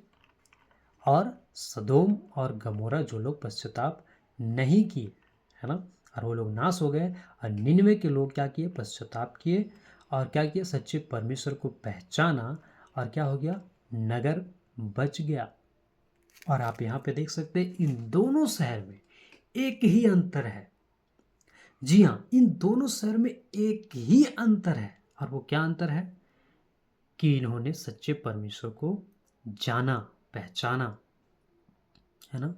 और सदोम और गमोरा जो लोग पश्चाताप नहीं किए, है ना, और वो लोग नाश हो गए। और निन्वे के लोग क्या किए, पश्चाताप किए, और क्या किया, सच्चे परमेश्वर को पहचाना, और क्या हो गया, नगर बच गया। और आप यहाँ पे देख सकते हैं इन दोनों शहर में एक ही अंतर है। जी हाँ, इन दोनों शहर में एक ही अंतर है, और वो क्या अंतर है कि इन्होंने सच्चे परमेश्वर को जाना, पहचाना, है ना।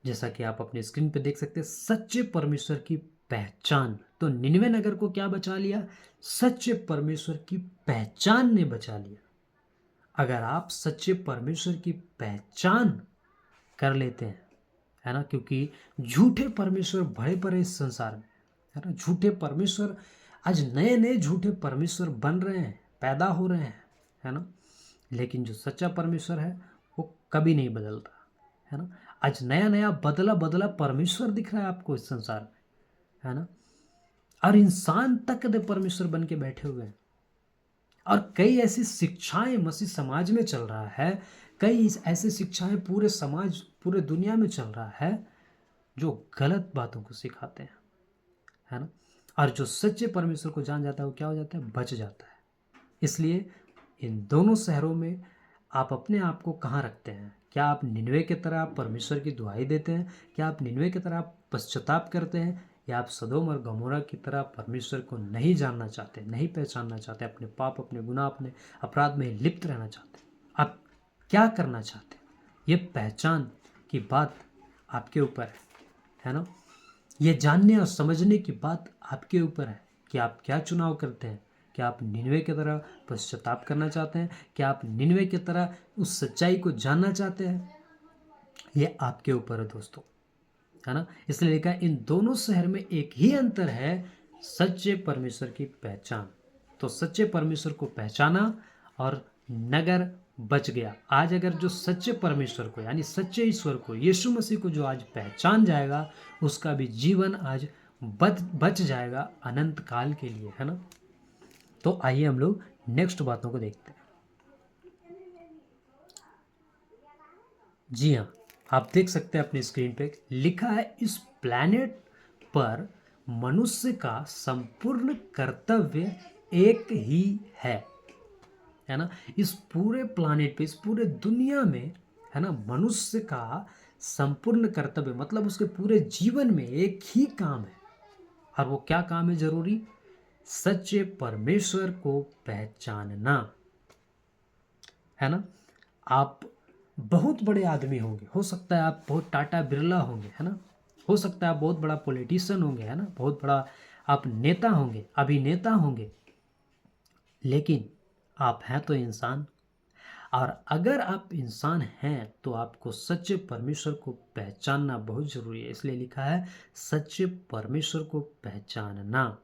जैसा कि आप अपने स्क्रीन पे देख सकते हैं, सच्चे परमेश्वर की पहचान। तो निन्वे नगर को क्या बचा लिया, सच्चे परमेश्वर की पहचान ने बचा लिया। अगर आप सच्चे परमेश्वर की पहचान कर लेते हैं, है ना, क्योंकि झूठे परमेश्वर भरे पड़े इस संसार में, है ना। झूठे परमेश्वर, आज नए नए झूठे परमेश्वर बन रहे हैं, पैदा हो रहे हैं, है ना। लेकिन जो सच्चा परमेश्वर है वो कभी नहीं बदलता, है ना। आज नया नया बदला बदला परमेश्वर दिख रहा है आपको इस संसार में, है ना। और इंसान तक परमेश्वर बन के बैठे हुए हैं, और कई ऐसी शिक्षाएं मसीह समाज में चल रहा है, कई ऐसी शिक्षाएं पूरे समाज, पूरे दुनिया में चल रहा है, जो गलत बातों को सिखाते हैं, है ना। और जो सच्चे परमेश्वर को जान जाता है वो क्या हो जाता है, बच जाता है। इसलिए इन दोनों शहरों में आप अपने आप को कहाँ रखते हैं? क्या आप निनवे की तरह परमेश्वर की दुहाई देते हैं? क्या आप निनवे की तरह पश्चाताप करते हैं? या आप सदोम और गमोरा की तरह परमेश्वर को नहीं जानना चाहते, नहीं पहचानना चाहते, अपने पाप, अपने गुनाह, अपने अपराध में लिप्त रहना चाहते? आप क्या करना चाहते हैं? ये पहचान की बात आपके ऊपर है ना? ये जानने और समझने की बात आपके ऊपर है कि आप क्या चुनाव करते हैं। क्या आप निनवे की तरह पश्चाताप करना चाहते हैं? क्या आप निनवे की तरह उस सच्चाई को जानना चाहते हैं? ये आपके ऊपर है दोस्तों, है ना? इसलिए लिखा है इन दोनों शहर में एक ही अंतर है, सच्चे परमेश्वर की पहचान। तो सच्चे परमेश्वर को पहचाना और नगर बच गया। आज अगर जो सच्चे परमेश्वर को यानी सच्चे ईश्वर को, यीशु मसीह को जो आज पहचान जाएगा, उसका भी जीवन आज बच जाएगा अनंत काल के लिए, है ना? तो आइए हम लोग नेक्स्ट बातों को देखते हैं। जी हाँ, आप देख सकते हैं अपनी स्क्रीन पे लिखा है, इस प्लैनेट पर मनुष्य का संपूर्ण कर्तव्य एक ही है ना? इस पूरे प्लैनेट पे, इस पूरे दुनिया में, है ना, मनुष्य का संपूर्ण कर्तव्य मतलब उसके पूरे जीवन में एक ही काम है। और वो क्या काम है जरूरी? सच्चे परमेश्वर को पहचानना, है ना? आप बहुत बड़े आदमी होंगे, हो सकता है आप बहुत टाटा बिरला होंगे, है ना? हो सकता है आप बहुत बड़ा पॉलिटिशियन होंगे, है ना? बहुत बड़ा आप नेता होंगे, अभिनेता होंगे, लेकिन आप हैं तो इंसान। और अगर आप इंसान हैं तो आपको सच्चे परमेश्वर को पहचानना बहुत जरूरी है। इसलिए लिखा है सच्चे परमेश्वर को पहचानना।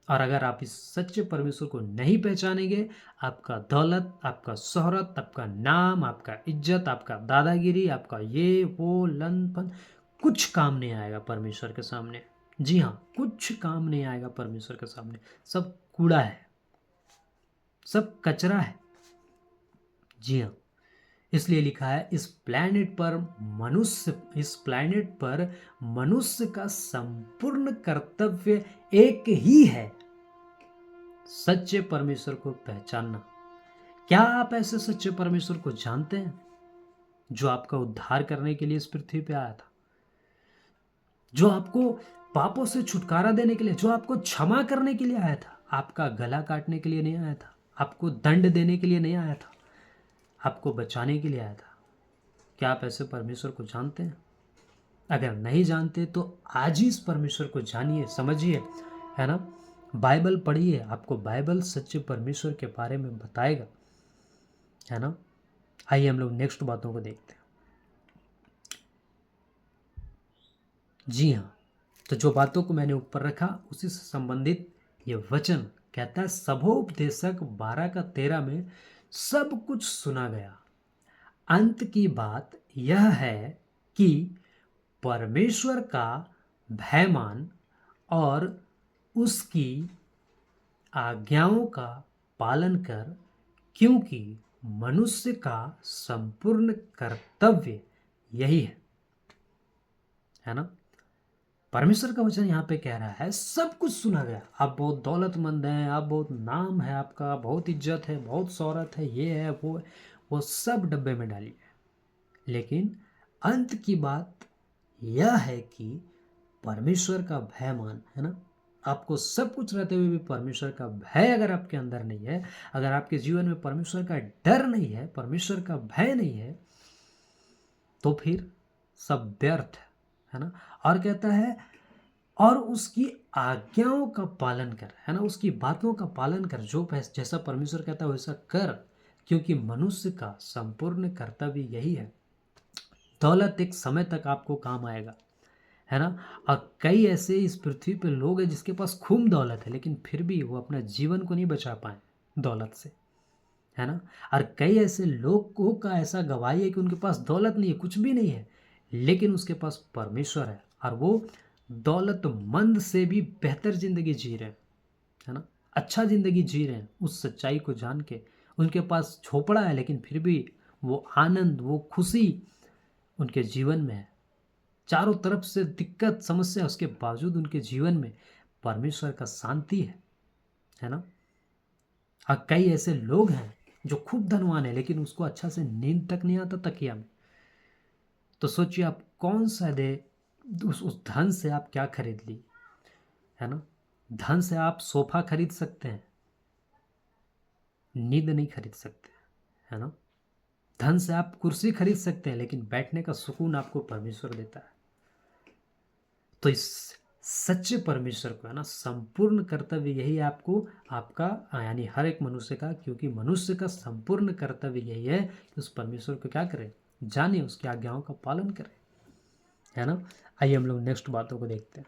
और अगर आप इस सच्चे परमेश्वर को नहीं पहचानेंगे, आपका दौलत, आपका शोहरत, आपका नाम, आपका इज्जत, आपका दादागिरी, आपका ये वो लंपन कुछ काम नहीं आएगा परमेश्वर के सामने। जी हाँ, कुछ काम नहीं आएगा परमेश्वर के सामने। सब कूड़ा है, सब कचरा है। जी हाँ, इसलिए लिखा है इस प्लैनेट पर मनुष्य का संपूर्ण कर्तव्य एक ही है, सच्चे परमेश्वर को पहचानना। क्या आप ऐसे सच्चे परमेश्वर को जानते हैं जो आपका उद्धार करने के लिए इस पृथ्वी पे आया था, जो आपको पापों से छुटकारा देने के लिए, जो आपको क्षमा करने के लिए आया था, आपका गला काटने के लिए नहीं आया था, आपको दंड देने के लिए नहीं आया था, आपको बचाने के लिए आया था? क्या आप ऐसे परमेश्वर को जानते हैं? अगर नहीं जानते तो आज ही इस परमेश्वर को जानिए, समझिए, है ना? बाइबल पढ़िए, आपको बाइबल सच्चे परमेश्वर के बारे में बताएगा, है ना? आइए हम लोग नेक्स्ट बातों को देखते हैं। जी हाँ, तो जो बातों को मैंने ऊपर रखा उसी से संबंधित ये वचन कहता है, सबोपदेशक 12:13 में सब कुछ सुना गया। अंत की बात यह है कि परमेश्वर का भय मान और उसकी आज्ञाओं का पालन कर, क्योंकि मनुष्य का संपूर्ण कर्तव्य यही है ना? परमेश्वर का वचन यहाँ पे कह रहा है सब कुछ सुना गया। आप बहुत दौलतमंद हैं, आप बहुत नाम है, आपका बहुत इज्जत है, बहुत शोहरत है, ये है वो सब डब्बे में डालिए। लेकिन अंत की बात यह है कि परमेश्वर का भय मान, है ना? आपको सब कुछ रहते हुए भी परमेश्वर का भय अगर आपके अंदर नहीं है, अगर आपके जीवन में परमेश्वर का डर नहीं है, परमेश्वर का भय नहीं है, तो फिर सब व्यर्थ है ना? और कहता है और उसकी आज्ञाओं का पालन कर, है ना? उसकी बातों का पालन कर, जो जैसा परमेश्वर कहता है वैसा कर, क्योंकि मनुष्य का संपूर्ण कर्तव्य यही है। दौलत एक समय तक आपको काम आएगा, है ना? और कई ऐसे इस पृथ्वी पे लोग हैं जिसके पास खूब दौलत है, लेकिन फिर भी वो अपना जीवन को नहीं बचा पाए दौलत से, है ना? और कई ऐसे लोगों का ऐसा गवाही है कि उनके पास दौलत नहीं है, कुछ भी नहीं है, लेकिन उसके पास परमेश्वर है और वो दौलतमंद से भी बेहतर जिंदगी जी रहे हैं, है ना? अच्छा जिंदगी जी रहे हैं उस सच्चाई को जान के। उनके पास झोपड़ा है लेकिन फिर भी वो आनंद, वो खुशी उनके जीवन में है। चारों तरफ से दिक्कत समस्या उसके बावजूद उनके जीवन में परमेश्वर का शांति है ना। और कई ऐसे लोग हैं जो खूब धनवान है लेकिन उसको अच्छा से नींद तक नहीं आता तकिया में। तो सोचिए आप कौन सा दे, उस धन से आप क्या खरीद ली, है ना। धन से आप सोफा खरीद सकते हैं, नींद नहीं खरीद सकते, है ना। धन से आप कुर्सी खरीद सकते हैं लेकिन बैठने का सुकून आपको परमेश्वर देता है। तो इस सच्चे परमेश्वर को, है ना, संपूर्ण कर्तव्य यही है आपको, आपका यानी हर एक मनुष्य का, क्योंकि मनुष्य का संपूर्ण कर्तव्य यही है कि उस परमेश्वर को क्या करें, जाने, उसकी आज्ञाओं का पालन करें, है ना। आइए हम लोग नेक्स्ट बातों को देखते हैं।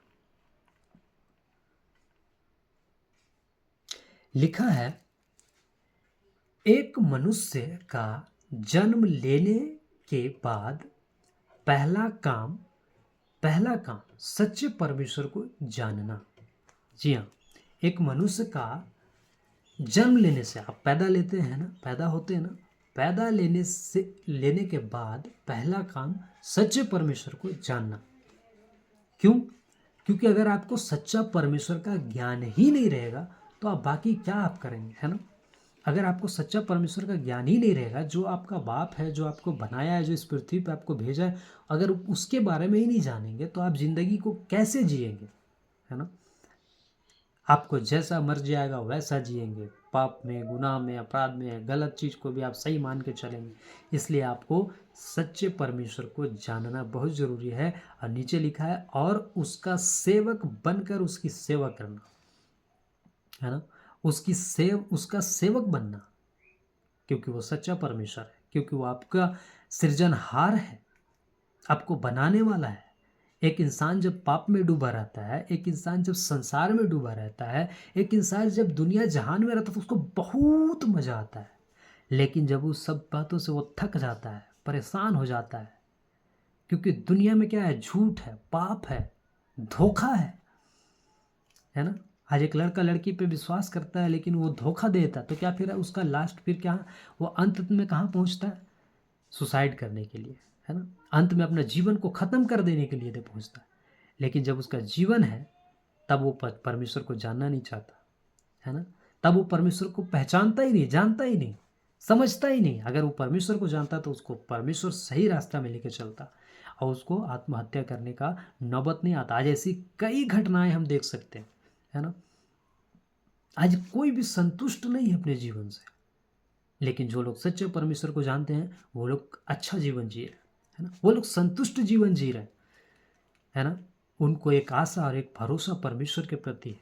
लिखा है, एक मनुष्य का जन्म लेने के बाद पहला काम सच्चे परमेश्वर को जानना। जी हाँ, एक मनुष्य का जन्म लेने से, आप पैदा लेते हैं ना, पैदा होते हैं ना, पैदा लेने के बाद पहला काम सच्चे परमेश्वर को जानना। क्यों? क्योंकि अगर आपको सच्चा परमेश्वर का ज्ञान ही नहीं रहेगा तो आप बाकी क्या आप करेंगे, है ना। अगर आपको सच्चा परमेश्वर का ज्ञान ही नहीं रहेगा, जो आपका बाप है, जो आपको बनाया है, जो इस पृथ्वी पर आपको भेजा है, अगर उसके बारे में ही नहीं जानेंगे तो आप जिंदगी को कैसे जिएंगे, है ना। आपको जैसा मर्जी आएगा वैसा जिएंगे, पाप में, गुनाह में, अपराध में, गलत चीज़ को भी आप सही मान के चलेंगे। इसलिए आपको सच्चे परमेश्वर को जानना बहुत ज़रूरी है। और नीचे लिखा है, और उसका सेवक बनकर उसकी सेवा करना, है ना। उसका सेवक बनना, क्योंकि वो सच्चा परमेश्वर है, क्योंकि वो आपका सृजनहार है, आपको बनाने वाला है। एक इंसान जब पाप में डूबा रहता है, एक इंसान जब संसार में डूबा रहता है, एक इंसान जब दुनिया जहान में रहता है तो उसको बहुत मजा आता है। लेकिन जब उस सब बातों से वो थक जाता है, परेशान हो जाता है, क्योंकि दुनिया में क्या है, झूठ है, पाप है, धोखा है ना। आज एक लड़का लड़की पे विश्वास करता है लेकिन वो धोखा देता है, तो क्या फिर उसका लास्ट फिर क्या, वो अंत में कहाँ पहुँचता है, सुसाइड करने के लिए, है ना। अंत में अपना जीवन को ख़त्म कर देने के लिए पहुँचता है। लेकिन जब उसका जीवन है तब वो परमेश्वर को जानना नहीं चाहता, है ना। तब वो परमेश्वर को पहचानता ही नहीं, जानता ही नहीं, समझता ही नहीं। अगर वो परमेश्वर को जानता तो उसको परमेश्वर सही रास्ता में लेके चलता और उसको आत्महत्या करने का नौबत नहीं आता। आज ऐसी कई घटनाएं हम देख सकते हैं, है ना। आज कोई भी संतुष्ट नहीं है अपने जीवन से, लेकिन जो लोग सच्चे परमेश्वर को जानते हैं वो लोग अच्छा जीवन जी रहे, है ना। वो लोग संतुष्ट जीवन जी रहे, है ना। उनको एक आशा और एक भरोसा परमेश्वर के प्रति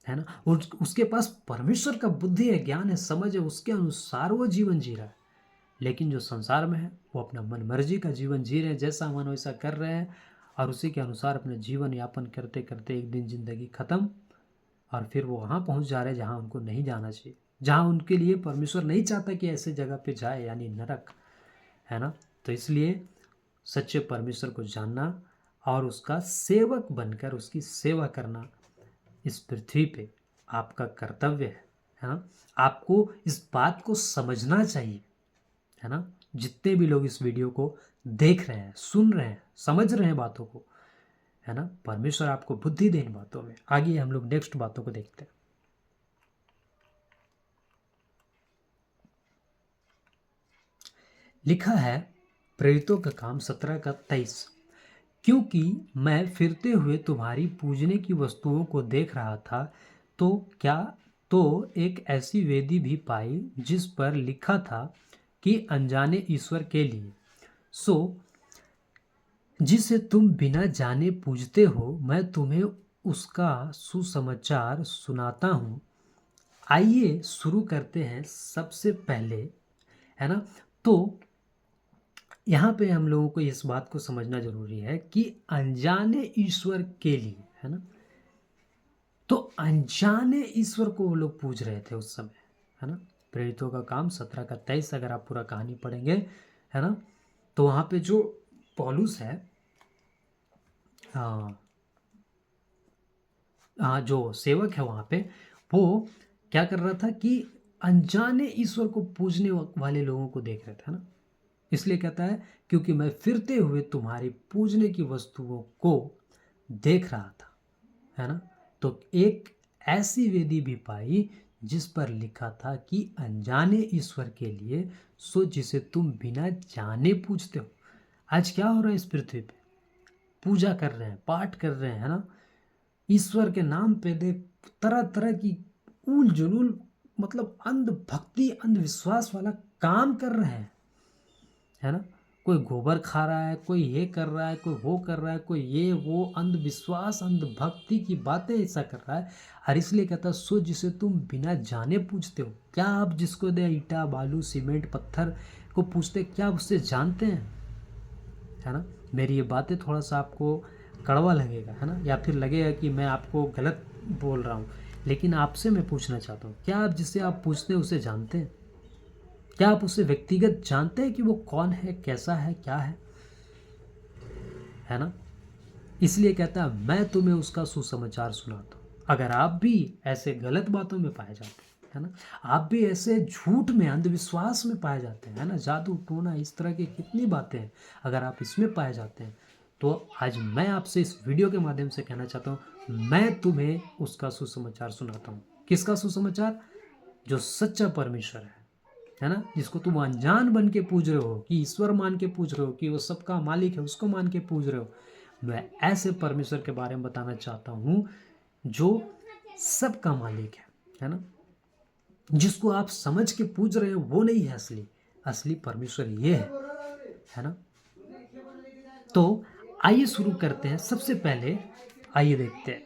है ना। उसके पास परमेश्वर का बुद्धि है, ज्ञान है, समझ है, उसके अनुसार वो जीवन जी रहा है। लेकिन जो संसार में है वो अपना मन मर्जी का जीवन जी रहे हैं, जैसा मन वैसा कर रहे हैं और उसी के अनुसार अपना जीवन यापन करते करते एक दिन जिंदगी खत्म, और फिर वो वहाँ पहुँच जा रहे हैं जहाँ उनको नहीं जाना चाहिए, जहाँ उनके लिए परमेश्वर नहीं चाहता कि ऐसे जगह पे जाए, यानी नरक, है ना। तो इसलिए सच्चे परमेश्वर को जानना और उसका सेवक बनकर उसकी सेवा करना इस पृथ्वी पे आपका कर्तव्य है ना। आपको इस बात को समझना चाहिए, है ना। जितने भी लोग इस वीडियो को देख रहे हैं, सुन रहे हैं, समझ रहे हैं बातों को, है ना, परमेश्वर आपको बुद्धि दे इन बातों में। आगे हम लोग नेक्स्ट बातों को देखते हैं। लिखा है, प्रेरितों का काम 17 का 23, क्योंकि मैं फिरते हुए तुम्हारी पूजने की वस्तुओं को देख रहा था तो एक ऐसी वेदी भी पाई जिस पर लिखा था कि अनजाने ईश्वर के लिए, सो जिसे तुम बिना जाने पूजते हो, मैं तुम्हें उसका सुसमाचार सुनाता हूँ। आइए शुरू करते हैं सबसे पहले, है ना। तो यहाँ पे हम लोगों को इस बात को समझना जरूरी है कि अनजाने ईश्वर के लिए, है ना। तो अनजाने ईश्वर को वो लोग पूज रहे थे उस समय, है ना। प्रेरितों का काम 17 का 23, अगर आप पूरा कहानी पढ़ेंगे, है ना, तो वहाँ पे जो पौलुस है, हाँ हाँ, जो सेवक है वहाँ पे, वो क्या कर रहा था कि अनजाने ईश्वर को पूजने वाले लोगों को देख रहे थे, है ना। इसलिए कहता है, क्योंकि मैं फिरते हुए तुम्हारी पूजने की वस्तुओं को देख रहा था, है ना। तो एक ऐसी वेदी भी पाई जिस पर लिखा था कि अनजाने ईश्वर के लिए सो जिसे तुम बिना जाने पूजते हो। आज क्या हो रहा है इस पृथ्वी पे? पूजा कर रहे हैं, पाठ कर रहे हैं, है ना, ईश्वर के नाम पे दे तरह तरह की उल जुलूल, मतलब अंधभक्ति अंधविश्वास वाला काम कर रहे हैं, है ना। कोई गोबर खा रहा है, कोई ये कर रहा है, कोई वो कर रहा है, कोई ये वो अंधविश्वास अंधभक्ति की बातें ऐसा कर रहा है। और इसलिए कहता है सो जिसे तुम बिना जाने पूजते हो। क्या आप जिसको दे ईटा बालू सीमेंट पत्थर को पूछते, क्या आप उससे जानते हैं? है ना। मेरी ये बातें थोड़ा सा आपको कड़वा लगेगा, है ना, या फिर लगेगा कि मैं आपको गलत बोल रहा हूँ, लेकिन आपसे मैं पूछना चाहता हूँ, क्या आप जिसे आप पूछते हैं उसे जानते हैं? क्या आप उसे व्यक्तिगत जानते हैं कि वो कौन है, कैसा है, क्या है ना। इसलिए कहता है मैं तुम्हें उसका सुसमाचार सुनाता हूँ। अगर आप भी ऐसे गलत बातों में पाए जाते हैं, है ना, आप भी ऐसे झूठ में अंधविश्वास में पाए जाते हैं, है ना, जादू टोना इस तरह की कितनी बातें हैं, अगर आप इसमें पाए जाते हैं, तो आज मैं आपसे इस वीडियो के माध्यम से कहना चाहता हूँ, मैं तुम्हें उसका सुसमाचार सुनाता हूँ। किसका सुसमाचार? जो सच्चा परमेश्वर है ना, जिसको तुम अनजान बन के पूज रहे हो, कि ईश्वर मान के पूज रहे हो, कि वो सबका मालिक है, उसको मान के पूज रहे हो। मैं ऐसे परमेश्वर के बारे में बताना चाहता हूँ जो सबका मालिक है ना, जिसको आप समझ के पूज रहे हो वो नहीं है असली असली परमेश्वर ये है ना। तो आइए शुरू करते हैं। सबसे पहले आइए देखते हैं।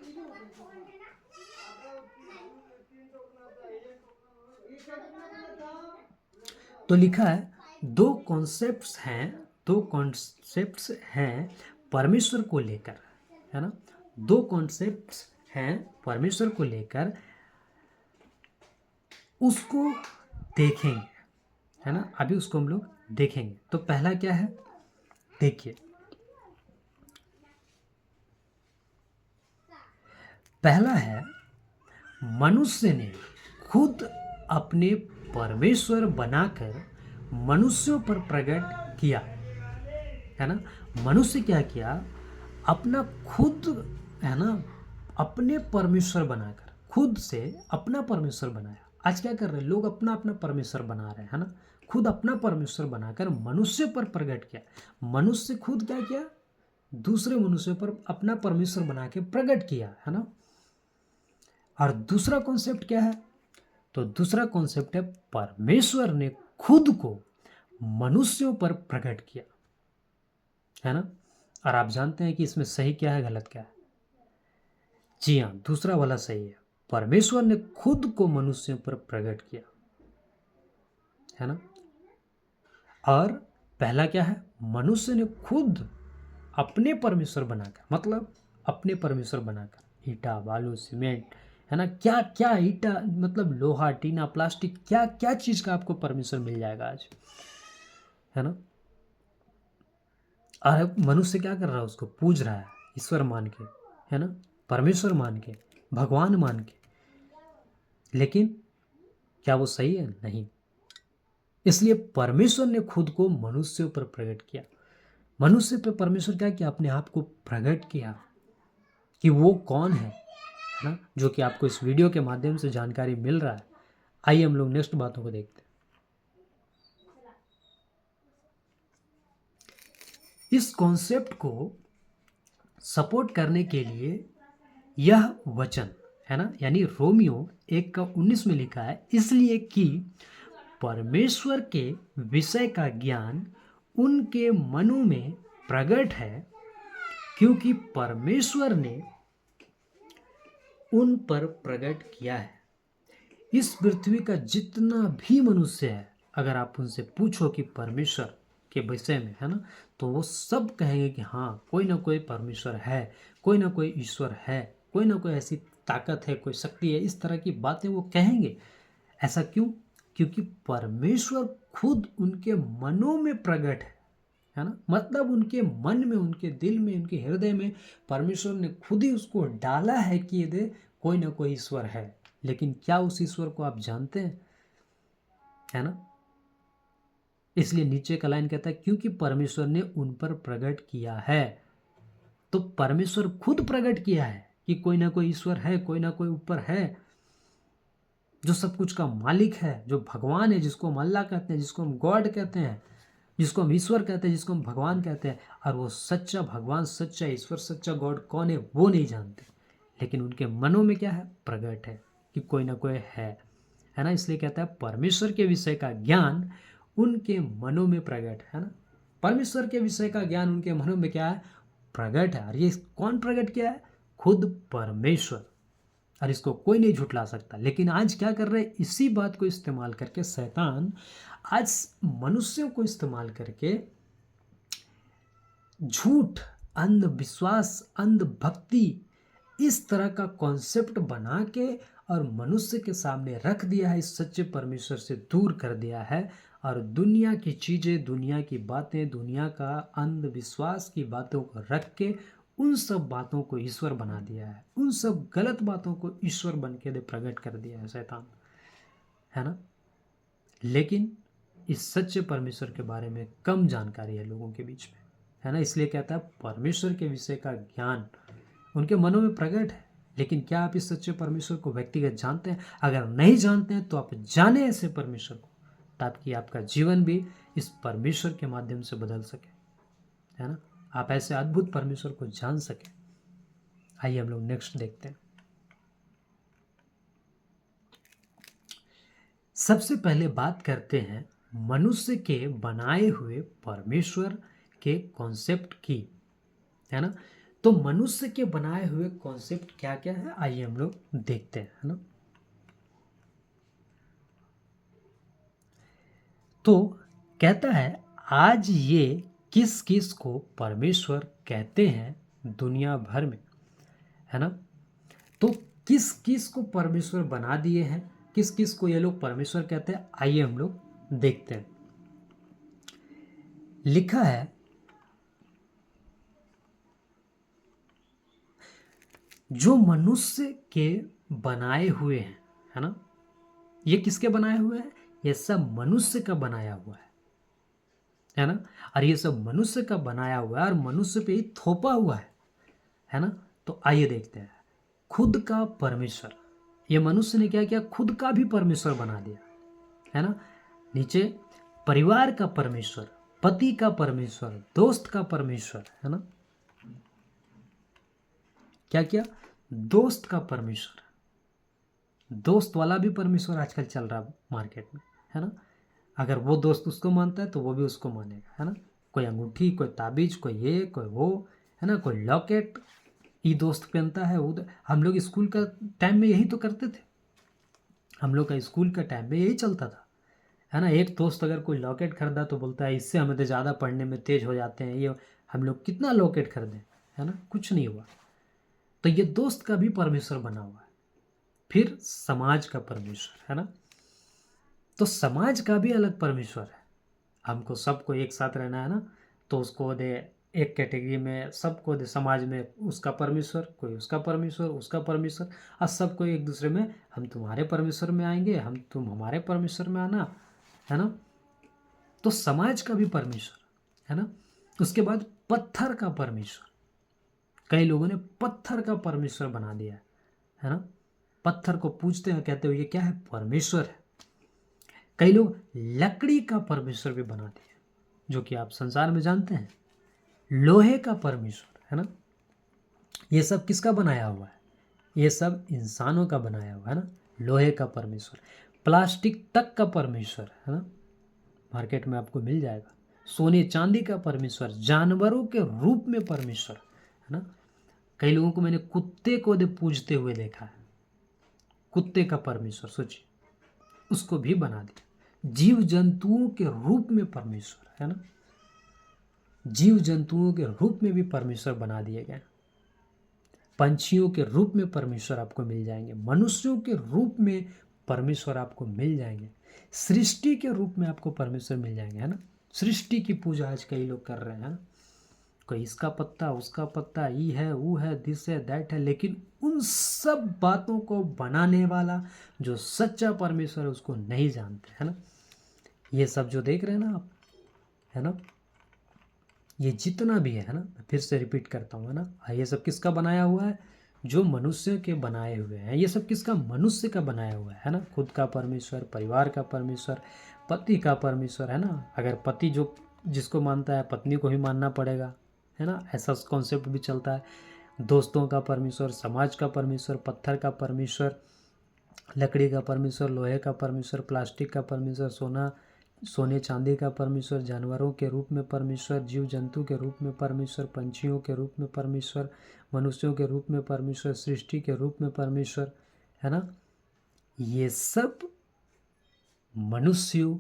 तो लिखा है दो कॉन्सेप्ट्स हैं परमेश्वर को लेकर, है ना। दो कॉन्सेप्ट्स हैं परमेश्वर को लेकर, उसको देखेंगे, है ना। अभी उसको हम लोग देखेंगे। तो पहला क्या है, देखिए, पहला है मनुष्य ने खुद अपने परमेश्वर बनाकर मनुष्यों पर प्रकट किया, है ना। मनुष्य क्या किया, अपना खुद, है ना, अपने परमेश्वर बनाकर खुद से अपना परमेश्वर बनाया। आज क्या कर रहे हैं लोग, अपना अपना परमेश्वर बना रहे हैं, है ना। खुद अपना परमेश्वर बनाकर मनुष्य पर प्रकट किया। मनुष्य खुद क्या किया, दूसरे मनुष्य पर अपना परमेश्वर बना के प्रकट किया, है ना। और दूसरा कॉन्सेप्ट क्या है, तो दूसरा कॉन्सेप्ट है परमेश्वर ने खुद को मनुष्यों पर प्रकट किया, है ना। और आप जानते हैं कि इसमें सही क्या है, गलत क्या है? जी हाँ, दूसरा वाला सही है। परमेश्वर ने खुद को मनुष्यों पर प्रकट किया, है ना। और पहला क्या है, मनुष्य ने खुद अपने परमेश्वर बनाकर, मतलब अपने परमेश्वर बनाकर ईटा बालू सीमेंट, है ना, क्या क्या ईटा, मतलब लोहा टीना प्लास्टिक, क्या क्या चीज का आपको परमेश्वर मिल जाएगा आज, है ना। और मनुष्य क्या कर रहा है, उसको पूज रहा है ईश्वर मान के, है ना, परमेश्वर मान के, भगवान मान के। लेकिन क्या वो सही है? नहीं। इसलिए परमेश्वर ने खुद को मनुष्यों पर प्रकट किया। मनुष्य पे परमेश्वर क्या किया, अपने आप को प्रकट किया कि वो कौन है ना, जो कि आपको इस वीडियो के माध्यम से जानकारी मिल रहा है। आइए हम लोग नेक्स्ट बातों को देखते हैं। इस कॉन्सेप्ट को सपोर्ट करने के लिए यह वचन, है ना, यानी रोमियो 1:19 में लिखा है, इसलिए कि परमेश्वर के विषय का ज्ञान उनके मनों में प्रकट है, क्योंकि परमेश्वर ने उन पर प्रकट किया है। इस पृथ्वी का जितना भी मनुष्य है, अगर आप उनसे पूछो कि परमेश्वर के विषय में, है ना, तो वो सब कहेंगे कि हाँ, कोई ना कोई परमेश्वर है, कोई ना कोई ईश्वर है, कोई ना कोई ऐसी ताकत है, कोई शक्ति है, इस तरह की बातें वो कहेंगे। ऐसा क्यों? क्योंकि परमेश्वर खुद उनके मनों में प्रकट है ना, मतलब उनके मन में, उनके दिल में, उनके हृदय में परमेश्वर ने खुद ही उसको डाला है कि ये दे कोई ना कोई ईश्वर है। लेकिन क्या उस ईश्वर को आप जानते हैं, है ना। इसलिए नीचे का लाइन कहता है क्योंकि परमेश्वर ने उन पर प्रकट किया है। तो परमेश्वर खुद प्रकट किया है, कि कोई ना कोई ईश्वर है, कोई ना कोई ऊपर है जो सब कुछ का मालिक है, जो भगवान है, जिसको हम अल्लाह कहते हैं, जिसको हम गॉड कहते हैं, जिसको हम ईश्वर कहते हैं, जिसको हम भगवान कहते हैं। और वो सच्चा भगवान, सच्चा ईश्वर, सच्चा गॉड कौन है वो नहीं जानते, लेकिन उनके मनों में क्या है, प्रकट है कि कोई ना कोई है ना। इसलिए कहता है परमेश्वर के विषय का ज्ञान उनके मनों में प्रकट है ना। परमेश्वर के विषय का ज्ञान उनके मनों में क्या है, प्रकट है। और ये कौन प्रकट किया है, खुद परमेश्वर। और इसको कोई नहीं झुठला सकता। लेकिन आज क्या कर रहे हैं, इसी बात को इस्तेमाल करके शैतान आज मनुष्यों को इस्तेमाल करके झूठ, अंधविश्वास, अंधभक्ति इस तरह का कॉन्सेप्ट बना के और मनुष्य के सामने रख दिया है, इस सच्चे परमेश्वर से दूर कर दिया है। और दुनिया की चीज़ें, दुनिया की बातें, दुनिया का अंधविश्वास की बातों को रख के उन सब बातों को ईश्वर बना दिया है, उन सब गलत बातों को ईश्वर बन के प्रकट कर दिया है शैतान, है ना। लेकिन इस सच्चे परमेश्वर के बारे में कम जानकारी है लोगों के बीच में, है ना। इसलिए कहता है परमेश्वर के विषय का ज्ञान उनके मनों में प्रकट है। लेकिन क्या आप इस सच्चे परमेश्वर को व्यक्तिगत जानते हैं? अगर नहीं जानते हैं तो आप जाने ऐसे परमेश्वर को, ताकि आपका जीवन भी इस परमेश्वर के माध्यम से बदल सके, है ना। आप ऐसे अद्भुत परमेश्वर को जान सके। आइए हम लोग नेक्स्ट देखते हैं। सबसे पहले बात करते हैं मनुष्य के बनाए हुए परमेश्वर के कॉन्सेप्ट की, है ना। तो मनुष्य के बनाए हुए कॉन्सेप्ट क्या क्या है, आइए हम लोग देखते हैं, है ना। तो कहता है आज ये किस किस को परमेश्वर कहते हैं दुनिया भर में, है ना। तो किस किस को परमेश्वर बना दिए हैं, किस किस को ये लोग परमेश्वर कहते हैं, आइए हम लोग देखते हैं। लिखा है जो मनुष्य के बनाए हुए हैं, है ना। ये किसके बनाए हुए हैं, ये सब मनुष्य का बनाया हुआ है ना। और ये सब मनुष्य का बनाया हुआ है और मनुष्य पे ही थोपा हुआ है ना। तो आइए देखते हैं। खुद का परमेश्वर, ये मनुष्य ने क्या किया, खुद का भी परमेश्वर बना दिया, है ना। नीचे परिवार का परमेश्वर, पति का परमेश्वर, दोस्त का परमेश्वर, है ना। क्या किया, दोस्त का परमेश्वर, दोस्त वाला भी परमेश्वर आजकल चल रहा है मार्केट में, है ना। अगर वो दोस्त उसको मानता है तो वो भी उसको मानेगा, है ना। कोई अंगूठी, कोई ताबीज, कोई ये, कोई वो, है ना। कोई लॉकेट, ये दोस्त पहनता है उधर। हम लोग स्कूल का टाइम में यही तो करते थे, हम लोग का स्कूल का टाइम में यही चलता था, है ना। एक दोस्त अगर कोई लॉकेट खरीदा तो बोलता है इससे हमें तो ज़्यादा पढ़ने में तेज हो जाते हैं ये। हम लोग कितना लॉकेट खरीदे, है ना, कुछ नहीं हुआ। तो ये दोस्त का भी परमेश्वर बना हुआ है। फिर समाज का परमेश्वर, है ना। तो समाज का भी अलग परमेश्वर है। हमको सबको एक साथ रहना है ना, तो उसको दे एक कैटेगरी में, सबको दे समाज में उसका परमेश्वर, कोई उसका परमेश्वर, उसका परमेश्वर। और सबको एक दूसरे में, हम तुम्हारे परमेश्वर में आएंगे, हम तुम हमारे परमेश्वर में आना, है ना। तो समाज का भी परमेश्वर, है ना। उसके बाद पत्थर का परमेश्वर, कई लोगों ने पत्थर का परमेश्वर बना दिया है ना। पत्थर को पूजते हैं, कहते हो ये क्या है, परमेश्वर है। कई लोग लकड़ी का परमेश्वर भी बनाते हैं, जो कि आप संसार में जानते हैं, लोहे का परमेश्वर, है ना। ये सब किसका बनाया हुआ है, ये सब इंसानों का बनाया हुआ है ना। लोहे का परमेश्वर, प्लास्टिक तक का परमेश्वर, है ना, मार्केट में आपको मिल जाएगा। सोने चांदी का परमेश्वर, जानवरों के रूप में परमेश्वर, है ना। कई लोगों को मैंने कुत्ते को पूजते हुए देखा है, कुत्ते का परमेश्वर, सोचिए, उसको भी बना दिया। जीव जंतुओं के रूप में परमेश्वर, है ना, जीव जंतुओं के रूप में भी परमेश्वर बना दिए गए। पंछियों के रूप में परमेश्वर आपको मिल जाएंगे, मनुष्यों के रूप में परमेश्वर आपको मिल जाएंगे, सृष्टि के रूप में आपको परमेश्वर मिल जाएंगे, है ना। सृष्टि की पूजा आज कई लोग कर रहे हैं, कोई इसका पत्ता, उसका पत्ता, ई है, वो है, दिस है, दैट है। लेकिन उन सब बातों को बनाने वाला जो सच्चा परमेश्वर है उसको नहीं जानते, है ना। ये सब जो देख रहे हैं ना आप, है ना, ये जितना भी है ना, मैं फिर से रिपीट करता हूँ, है ना। ये सब किसका बनाया हुआ है, जो मनुष्यों के बनाए हुए हैं। ये सब किसका? मनुष्य का बनाया हुआ है ना। खुद का परमेश्वर, परिवार का परमेश्वर, पति का परमेश्वर, है ना। अगर पति जो जिसको मानता है, पत्नी को ही मानना पड़ेगा, है ना। ऐसा कॉन्सेप्ट भी चलता है। दोस्तों का परमेश्वर, समाज का परमेश्वर, पत्थर का परमेश्वर, लकड़ी का परमेश्वर, लोहे का परमेश्वर, प्लास्टिक का परमेश्वर, सोने चांदी का परमेश्वर, जानवरों के रूप में परमेश्वर, जीव जंतु के रूप में परमेश्वर, पंछियों के रूप में परमेश्वर, मनुष्यों के रूप में परमेश्वर, सृष्टि के रूप में परमेश्वर, है ना। ये सब मनुष्य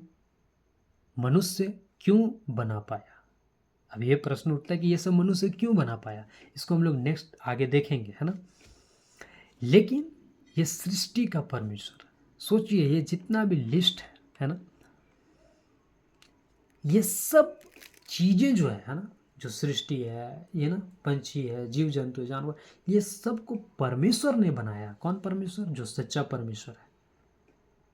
क्यों बना पाया? अब ये प्रश्न उठता है कि ये सब मनुष्य क्यों बना पाया। इसको हम लोग नेक्स्ट आगे देखेंगे, है ना। लेकिन ये सृष्टि का परमेश्वर, सोचिए ये जितना भी लिस्ट है ना, ये सब चीज़ें जो है ना, जो सृष्टि है, ये ना पंछी है, जीव जंतु, जानवर, ये सब को परमेश्वर ने बनाया। कौन परमेश्वर? जो सच्चा परमेश्वर है।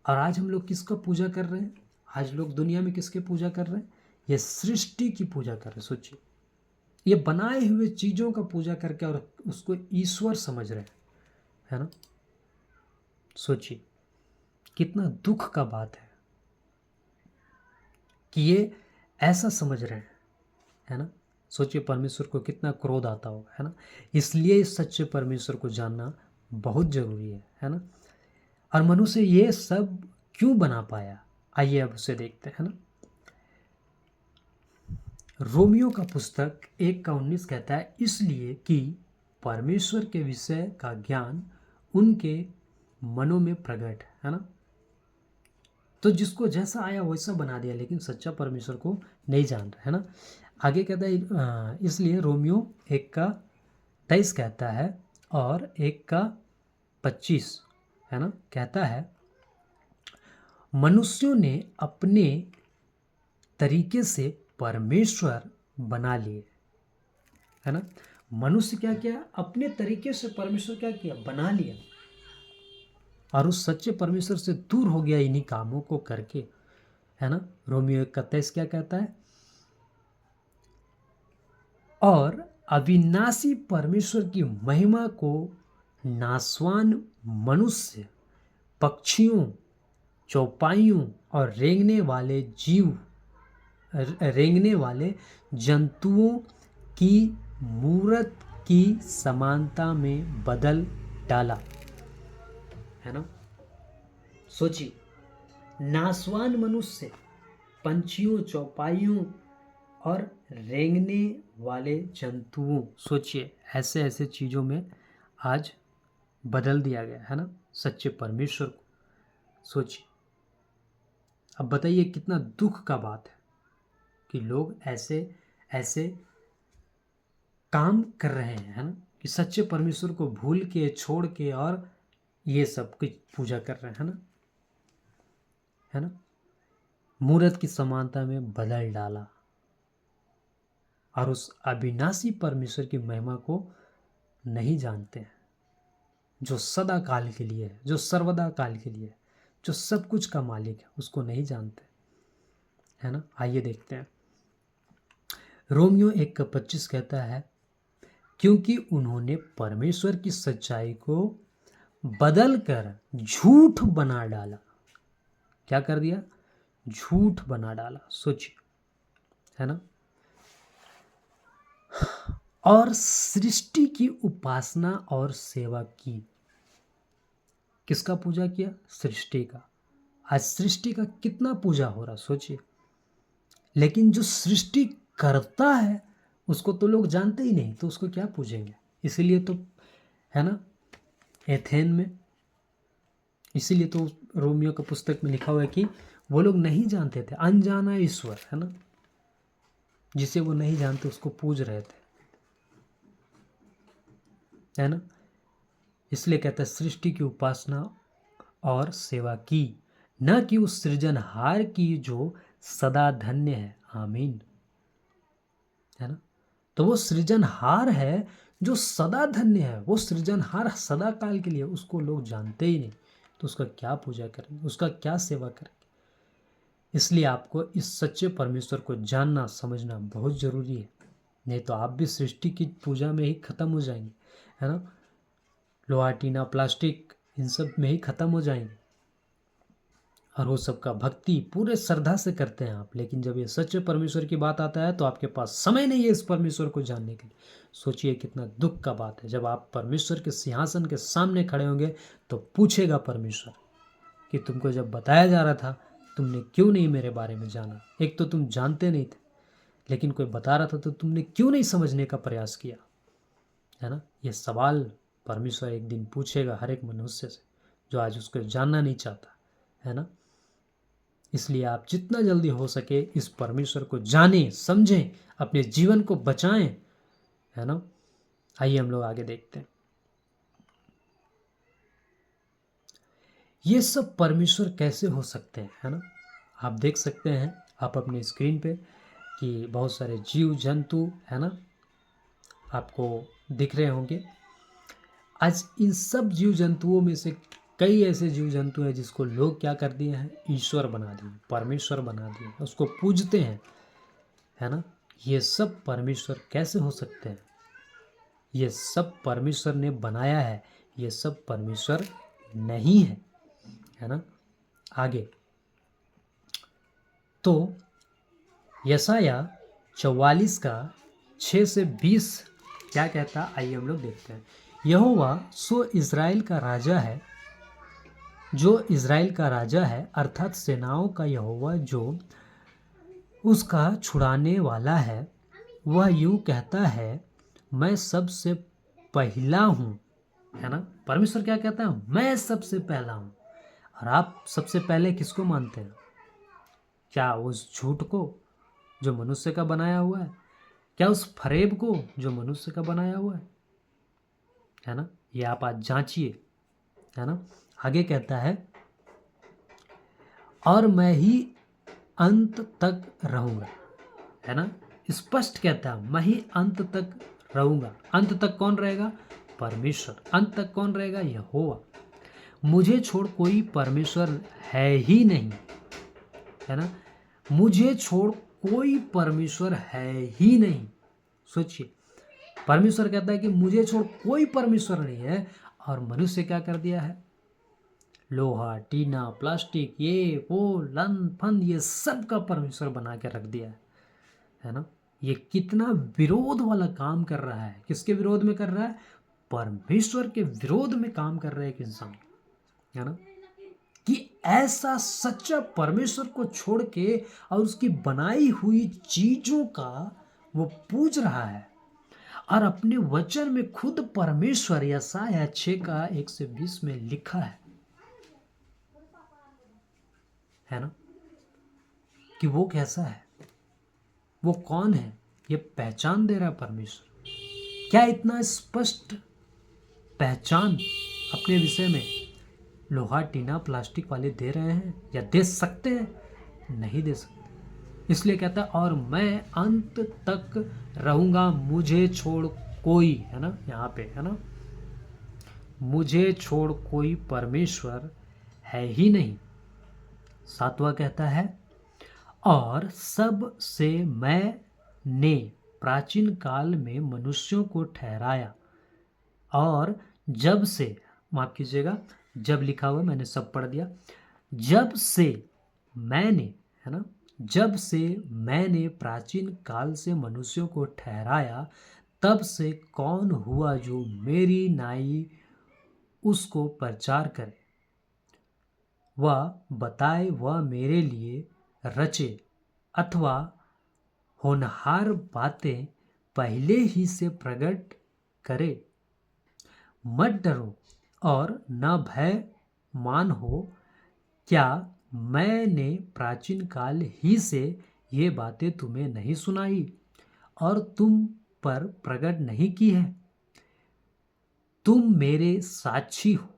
और आज हम लोग किसका पूजा कर रहे हैं? आज लोग दुनिया में किसके पूजा कर रहे हैं? ये सृष्टि की पूजा कर रहे हैं। सोचिए, ये बनाए हुए चीज़ों का पूजा करके और उसको ईश्वर समझ रहे हैं, है ना। सोचिए कितना दुख का बात है कि ये ऐसा समझ रहे हैं, है ना। सोचिए परमेश्वर को कितना क्रोध आता होगा, है ना। इसलिए इस सच्चे परमेश्वर को जानना बहुत जरूरी है ना। और मनुष्य ये सब क्यों बना पाया? आइए अब उसे देखते हैं ना। रोमियो का पुस्तक 1:19 कहता है, इसलिए कि परमेश्वर के विषय का ज्ञान उनके मनों में प्रकट है ना। तो जिसको जैसा आया वैसा बना दिया, लेकिन सच्चा परमेश्वर को नहीं जान रहा, है ना। आगे कहता है इसलिए रोमियो 1:23 कहता है और 1:25 है ना, कहता है मनुष्यों ने अपने तरीके से परमेश्वर बना लिए, है ना। मनुष्य क्या किया? अपने तरीके से परमेश्वर क्या किया? बना लिया, और उस सच्चे परमेश्वर से दूर हो गया इन्हीं कामों को करके, है ना। रोमियो 1:23 क्या कहता है? और अविनाशी परमेश्वर की महिमा को नासवान मनुष्य, पक्षियों, चौपाइयों और रेंगने वाले जंतुओं की मूरत की समानता में बदल डाला, है ना। सोचिए, नासवान मनुष्य, पंछियों, चौपाइयों और रेंगने वाले जंतुओं, सोचिए ऐसे ऐसे चीज़ों में आज बदल दिया गया, है ना, सच्चे परमेश्वर को। सोचिए, अब बताइए कितना दुख का बात है कि लोग ऐसे ऐसे काम कर रहे हैं, है ना, कि सच्चे परमेश्वर को भूल के, छोड़ के और ये सब की पूजा कर रहे हैं, है ना। मूरत की समानता में बदल डाला और उस अविनाशी परमेश्वर की महिमा को नहीं जानते हैं, जो सदा काल के लिए है, जो सर्वदा काल के लिए है, जो सब कुछ का मालिक है, उसको नहीं जानते, है ना। आइए देखते हैं। रोमियो 1:25 कहता है, क्योंकि उन्होंने परमेश्वर की सच्चाई को बदल कर झूठ बना डाला। क्या कर दिया? झूठ बना डाला। सोचिए, है ना। और सृष्टि की उपासना और सेवा की। किसका पूजा किया? सृष्टि का। आज सृष्टि का कितना पूजा हो रहा, सोचिए। लेकिन जो सृष्टि करता है उसको तो लोग जानते ही नहीं, तो उसको क्या पूजेंगे। इसीलिए तो, है ना, एथेन में, इसीलिए तो रोमियो का पुस्तक में लिखा हुआ है कि वो लोग नहीं जानते थे, अनजाना ईश्वर, है ना, जिसे वो नहीं जानते उसको पूज रहे थे, है ना। इसलिए कहता है सृष्टि की उपासना और सेवा की, न कि उस सृजनहार की जो सदा धन्य है। आमीन, है ना। तो वो सृजनहार है जो सदा धन्य है, वो सृजनहार सदा काल के लिए, उसको लोग जानते ही नहीं, तो उसका क्या पूजा करेंगे, उसका क्या सेवा करेंगे। इसलिए आपको इस सच्चे परमेश्वर को जानना, समझना बहुत ज़रूरी है, नहीं तो आप भी सृष्टि की पूजा में ही ख़त्म हो जाएंगे, है ना। लोहा टीना प्लास्टिक इन सब में ही ख़त्म हो जाएंगे और वो सबका भक्ति पूरे श्रद्धा से करते हैं आप। लेकिन जब ये सच्चे परमेश्वर की बात आता है तो आपके पास समय नहीं है इस परमेश्वर को जानने के लिए। सोचिए कितना दुख का बात है। जब आप परमेश्वर के सिंहासन के सामने खड़े होंगे तो पूछेगा परमेश्वर कि तुमको जब बताया जा रहा था तुमने क्यों नहीं मेरे बारे में जाना। एक तो तुम जानते नहीं थे, लेकिन कोई बता रहा था तो तुमने क्यों नहीं समझने का प्रयास किया, है ना। ये सवाल परमेश्वर एक दिन पूछेगा हर एक मनुष्य से जो आज उसको जानना नहीं चाहता, है ना। इसलिए आप जितना जल्दी हो सके इस परमेश्वर को जानें, समझें, अपने जीवन को बचाएं, है ना। आइए हम लोग आगे देखते हैं। ये सब परमेश्वर कैसे हो सकते हैं, है ना। आप देख सकते हैं आप अपने स्क्रीन पे कि बहुत सारे जीव जंतु, है ना, आपको दिख रहे होंगे। आज इन सब जीव जंतुओं में से कई ऐसे जीव जंतु हैं जिसको लोग क्या कर दिए हैं, ईश्वर बना दिए, परमेश्वर बना दिए, उसको पूजते हैं, है ना। ये सब परमेश्वर कैसे हो सकते हैं? ये सब परमेश्वर ने बनाया है, ये सब परमेश्वर नहीं है ना। आगे तो यशाया 44 का 6 से 20 क्या कहता, आइए हम लोग देखते हैं। यहोवा सो इज़राइल का राजा है, जो इज़राइल का राजा है, अर्थात सेनाओं का यहोवा जो उसका छुड़ाने वाला है, वह यूं कहता है, मैं सबसे पहला हूँ, है ना। परमेश्वर क्या कहता है, मैं सबसे पहला हूँ। और आप सबसे पहले किसको मानते हैं? क्या उस झूठ को जो मनुष्य का बनाया हुआ है? क्या उस फरेब को जो मनुष्य का बनाया हुआ है ना। ये आप आज जांचिए, है ना। आगे कहता है, और मैं ही अंत तक रहूंगा, है ना। स्पष्ट कहता है, मैं ही अंत तक रहूंगा। अंत तक कौन रहेगा? परमेश्वर। अंत तक कौन रहेगा? यहोवा। मुझे छोड़ कोई परमेश्वर है ही नहीं, है ना। मुझे छोड़ कोई परमेश्वर है ही नहीं। सोचिए, परमेश्वर कहता है कि मुझे छोड़ कोई परमेश्वर नहीं है, और मनुष्य क्या कर दिया है? लोहा टीना प्लास्टिक ये वो लन फन ये सब का परमेश्वर बना के रख दिया है ना। ये कितना विरोध वाला काम कर रहा है। किसके विरोध में कर रहा है? परमेश्वर के विरोध में काम कर रहा है एक इंसान, है ना। कि ऐसा सच्चा परमेश्वर को छोड़ के और उसकी बनाई हुई चीजों का वो पूज रहा है। और अपने वचन में खुद परमेश्वर यशायाह 6 का 1 से 20 में लिखा है ना, कि वो कैसा है, वो कौन है, ये पहचान दे रहा है परमेश्वर। क्या इतना स्पष्ट पहचान अपने विषय में लोहा टीना प्लास्टिक वाले दे रहे हैं या दे सकते हैं? नहीं दे सकते। इसलिए कहता है, और मैं अंत तक रहूंगा, मुझे छोड़ कोई, है ना, यहाँ पे, है ना, मुझे छोड़ कोई परमेश्वर है ही नहीं। 7वां कहता है, और सब से मैंने प्राचीन काल में मनुष्यों को ठहराया, और जब से, माफ कीजिएगा, जब लिखा हुआ मैंने सब पढ़ दिया। जब से मैंने, है ना, जब से मैंने प्राचीन काल से मनुष्यों को ठहराया, तब से कौन हुआ जो मेरी नाई उसको प्रचार करे, वह बताए, वह मेरे लिए रचे, अथवा होनहार बातें पहले ही से प्रकट करे। मत डरो और न भय मान हो, क्या मैंने प्राचीन काल ही से ये बातें तुम्हें नहीं सुनाई और तुम पर प्रकट नहीं की है? तुम मेरे साक्षी हो।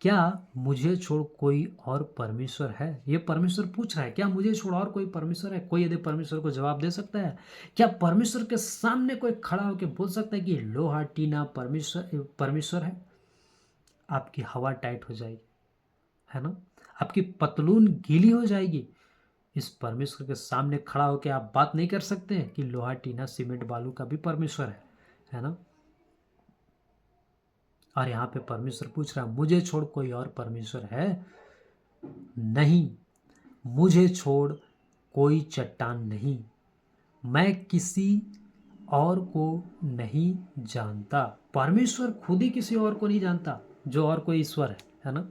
क्या मुझे छोड़ कोई और परमेश्वर है? ये परमेश्वर पूछ रहा है, क्या मुझे छोड़ और कोई परमेश्वर है? कोई यदि परमेश्वर को जवाब दे सकता है? क्या परमेश्वर के सामने कोई खड़ा होकर बोल सकता है कि लोहा टीना परमेश्वर है? आपकी हवा टाइट हो जाएगी, है ना, आपकी पतलून गीली हो जाएगी। इस परमेश्वर के सामने खड़ा होकर आप बात नहीं कर सकते हैं कि लोहा टीना सीमेंट बालू का भी परमेश्वर है ना। और यहाँ पे परमेश्वर पूछ रहा है, मुझे छोड़ कोई और परमेश्वर है नहीं, मुझे छोड़ कोई चट्टान नहीं, मैं किसी और को नहीं जानता। परमेश्वर खुद ही किसी और को नहीं जानता जो और कोई ईश्वर है ना,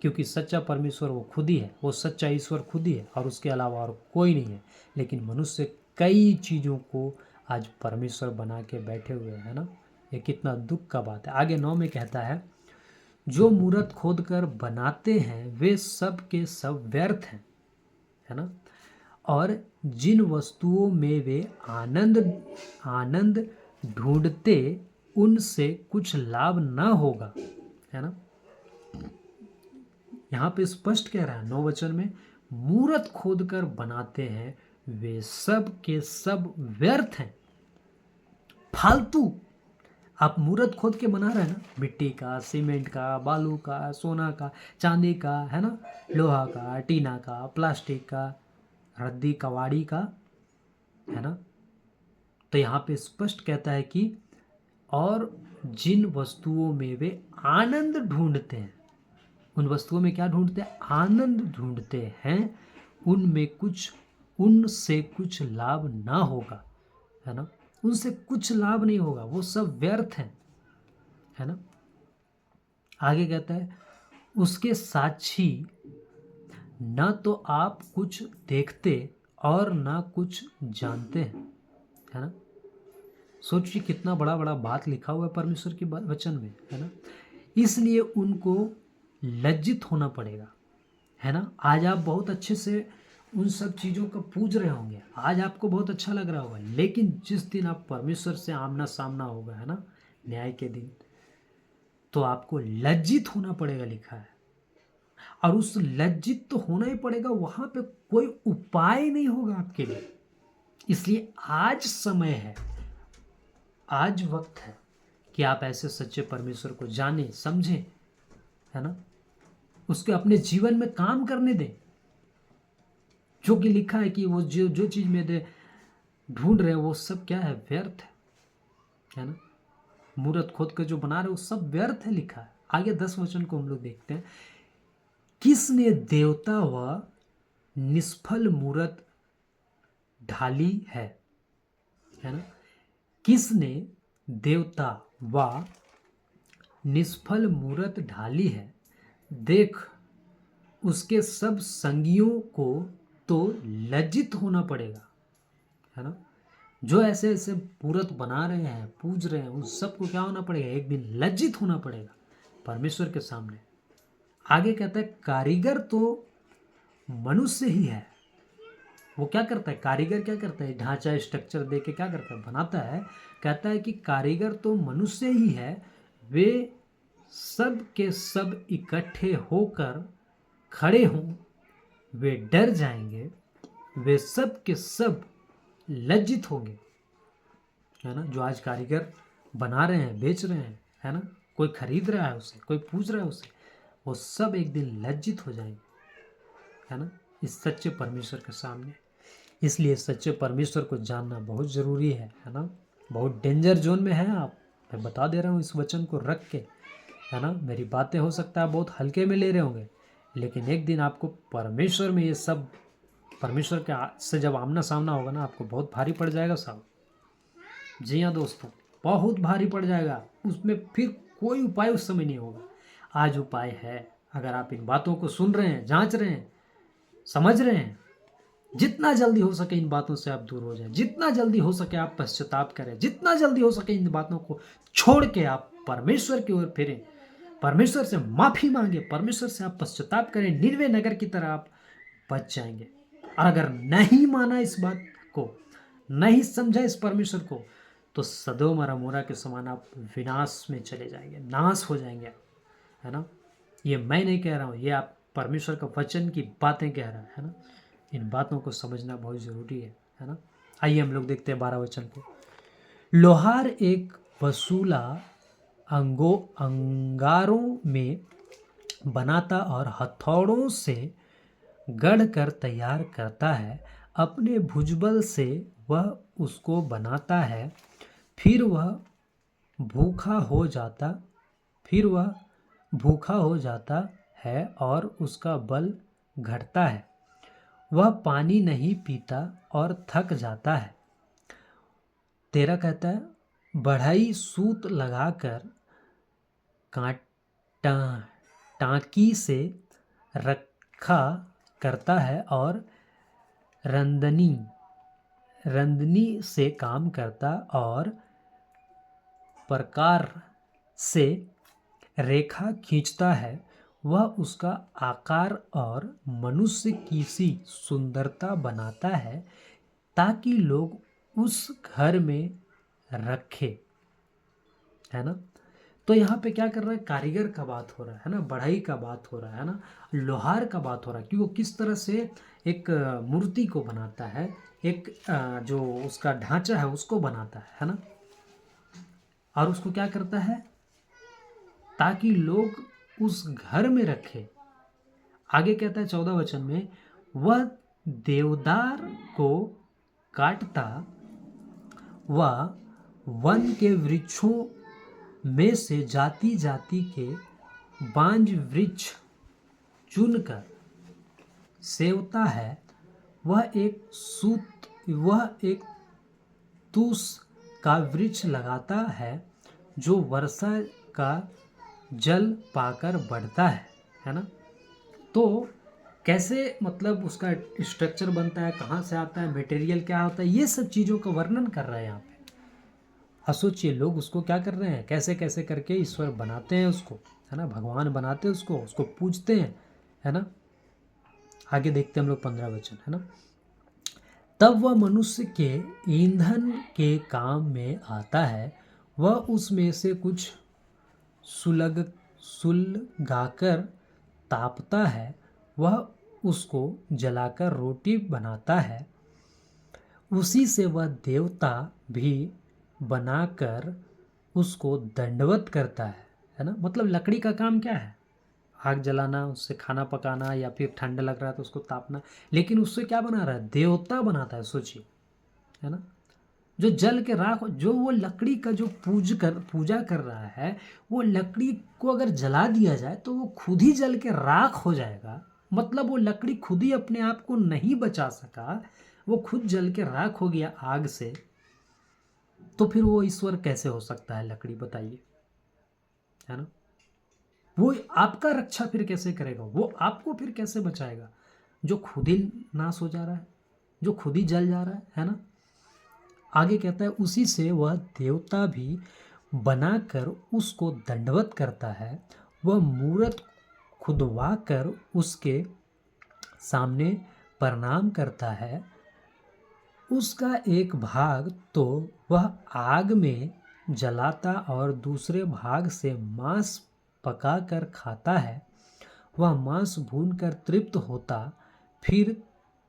क्योंकि सच्चा परमेश्वर वो खुद ही है, वो सच्चा ईश्वर खुद ही है और उसके अलावा और कोई नहीं है। लेकिन मनुष्य कई चीज़ों को आज परमेश्वर बना के बैठे हुए है ना, ये कितना दुख का बात है। आगे 9 में कहता है, जो मूरत खोद कर बनाते हैं वे सब के सब व्यर्थ हैं, है ना, और जिन वस्तुओं में वे आनंद आनंद ढूंढते उनसे कुछ लाभ न होगा, है ना। यहाँ पे स्पष्ट कह रहा है 9 वचन में, मूरत खोद कर बनाते हैं वे सब के सब व्यर्थ हैं, फालतू। आप मूरत खोद के बना रहे हैं ना, मिट्टी का, सीमेंट का, बालू का, सोना का, चांदी का, है ना, लोहा का, टीना का, प्लास्टिक का, रद्दी कवाड़ी का, है ना। तो यहाँ पे स्पष्ट कहता है कि और जिन वस्तुओं में वे आनंद ढूंढते हैं, उन वस्तुओं में क्या ढूंढते हैं? आनंद ढूंढते हैं, उनसे कुछ लाभ ना होगा, है ना, उनसे कुछ लाभ नहीं होगा, वो सब व्यर्थ हैं, है ना। आगे कहता है, उसके साक्षी न तो आप कुछ देखते और ना कुछ जानते हैं, है ना। सोचिए कितना बड़ा बड़ा बात लिखा हुआ है परमेश्वर के वचन में, है ना। इसलिए उनको लज्जित होना पड़ेगा, है ना। आज आप बहुत अच्छे से उन सब चीज़ों को पूज रहे होंगे, आज आपको बहुत अच्छा लग रहा होगा, लेकिन जिस दिन आप परमेश्वर से आमना सामना होगा, है ना, न्याय के दिन, तो आपको लज्जित होना पड़ेगा, लिखा है। और उस लज्जित तो होना ही पड़ेगा, वहां पे कोई उपाय नहीं होगा आपके लिए। इसलिए आज समय है, आज वक्त है कि आप ऐसे सच्चे परमेश्वर को जाने, समझें, है ना, उसके अपने जीवन में काम करने दें। जो कि लिखा है कि वो जो चीज में दे ढूंढ रहे हैं वो सब क्या है? व्यर्थ है ना। मूरत खोद कर जो बना रहे वो सब व्यर्थ है, लिखा है। आगे 10 वचन को हम लोग देखते हैं। किसने देवता व निष्फल मूरत ढाली है ना। किसने देवता व निष्फल मूरत ढाली है, देख उसके सब संगियों को तो लज्जित होना पड़ेगा, है ना। जो ऐसे ऐसे मूरत बना रहे हैं, पूज रहे हैं, उन सबको क्या होना पड़ेगा? एक दिन लज्जित होना पड़ेगा परमेश्वर के सामने। आगे कहता है, कारीगर तो मनुष्य ही है। वो क्या करता है? कारीगर क्या करता है? ढांचा स्ट्रक्चर दे के क्या करता है? बनाता है। कहता है कि कारीगर तो मनुष्य ही है, वे सब के सब इकट्ठे होकर खड़े हों, वे डर जाएंगे, वे सब के सब लज्जित होंगे, है ना। जो आज कारीगर बना रहे हैं, बेच रहे हैं, है ना, कोई खरीद रहा है उसे, कोई पूछ रहा है उसे, वो सब एक दिन लज्जित हो जाएंगे, है ना, इस सच्चे परमेश्वर के सामने। इसलिए सच्चे परमेश्वर को जानना बहुत ज़रूरी है ना। बहुत डेंजर जोन में है आप, मैं बता दे रहा हूँ इस वचन को रख के, है ना। मेरी बातें हो सकता है बहुत हल्के में ले रहे होंगे, लेकिन एक दिन आपको परमेश्वर में ये सब, परमेश्वर के से जब आमना सामना होगा ना, आपको बहुत भारी पड़ जाएगा साहब। जी हाँ दोस्तों, बहुत भारी पड़ जाएगा। उसमें फिर कोई उपाय उस समय नहीं होगा। आज उपाय है, अगर आप इन बातों को सुन रहे हैं, जांच रहे हैं, समझ रहे हैं, जितना जल्दी हो सके इन बातों से आप दूर हो जाएं, जितना जल्दी हो सके आप पश्चाताप करें, जितना जल्दी हो सके इन बातों को छोड़ के आप परमेश्वर की ओर फिरें, परमेश्वर से माफी मांगे, परमेश्वर से आप पश्चाताप करें, निनवे नगर की तरह आप बच जाएंगे। और अगर नहीं माना इस बात को, नहीं समझा इस परमेश्वर को, तो सदोम और अमोरा के समान आप विनाश में चले जाएंगे, नाश हो जाएंगे, है ना। ये मैं नहीं कह रहा हूँ, ये आप परमेश्वर का वचन की बातें कह रहा है ना। इन बातों को समझना बहुत ज़रूरी है ना। आइए हम लोग देखते हैं 12 वचन को। लोहार एक वसूला अंगारों में बनाता और हथौड़ों से गढ़ कर तैयार करता है, अपने भुजबल से वह उसको बनाता है, फिर वह भूखा हो जाता फिर वह भूखा हो जाता है और उसका बल घटता है। वह पानी नहीं पीता और थक जाता है। 13 कहता है बढ़ई सूत लगाकर कांटा टांकी से रखा करता है और रंदनी रंदनी से काम करता और प्रकार से रेखा खींचता है। वह उसका आकार और मनुष्य की सी सुंदरता बनाता है ताकि लोग उस घर में रखे, है ना। तो यहाँ पे क्या कर रहा है, कारीगर का बात हो रहा है ना, बढ़ई का बात हो रहा है ना, लोहार का बात हो रहा है कि वो किस तरह से एक मूर्ति को बनाता है, एक जो उसका ढांचा है उसको बनाता है ना, और उसको क्या करता है ताकि लोग उस घर में रखे। आगे कहता है 14 वचन में, वह देवदार को काटता, वह वन के वृक्षों में से जाति जाति के बांज वृक्ष चुनकर सेवता है। वह एक तूस का वृक्ष लगाता है जो वर्षा का जल पाकर बढ़ता है ना। तो कैसे मतलब उसका स्ट्रक्चर बनता है, कहाँ से आता है, मटेरियल क्या होता है, ये सब चीज़ों का वर्णन कर रहा है यहाँ पे। अब सोचिए लोग उसको क्या कर रहे हैं, कैसे कैसे करके ईश्वर बनाते हैं उसको, है ना, भगवान बनाते हैं उसको पूजते हैं, है ना। आगे देखते हैं हम लोग 15 वचन, है ना। तब वह मनुष्य के ईंधन के काम में आता है। वह उसमें से कुछ सुलगाकर तापता है। वह उसको जलाकर रोटी बनाता है। उसी से वह देवता भी बनाकर उसको दंडवत करता है ना। मतलब लकड़ी का काम क्या है, आग जलाना, उससे खाना पकाना, या फिर ठंड लग रहा है तो उसको तापना। लेकिन उससे क्या बना रहा है, देवता बनाता है, सोचिए, है ना। जो जल के राख, जो वो लकड़ी का जो पूजा कर रहा है, वो लकड़ी को अगर जला दिया जाए तो वो खुद ही जल के राख हो जाएगा। मतलब वो लकड़ी खुद ही अपने आप को नहीं बचा सका, वो खुद जल के राख हो गया आग से। तो फिर वो ईश्वर कैसे हो सकता है लकड़ी, बताइए, है ना। वो आपका रक्षा फिर कैसे करेगा, वो आपको फिर कैसे बचाएगा जो खुद ही नाश हो जा रहा है, जो खुद ही जल जा रहा है ना। आगे कहता है उसी से वह देवता भी बनाकर उसको दंडवत करता है। वह मूरत खुदवा कर उसके सामने प्रणाम करता है। उसका एक भाग तो वह आग में जलाता और दूसरे भाग से मांस पकाकर खाता है। वह मांस भूनकर तृप्त होता, फिर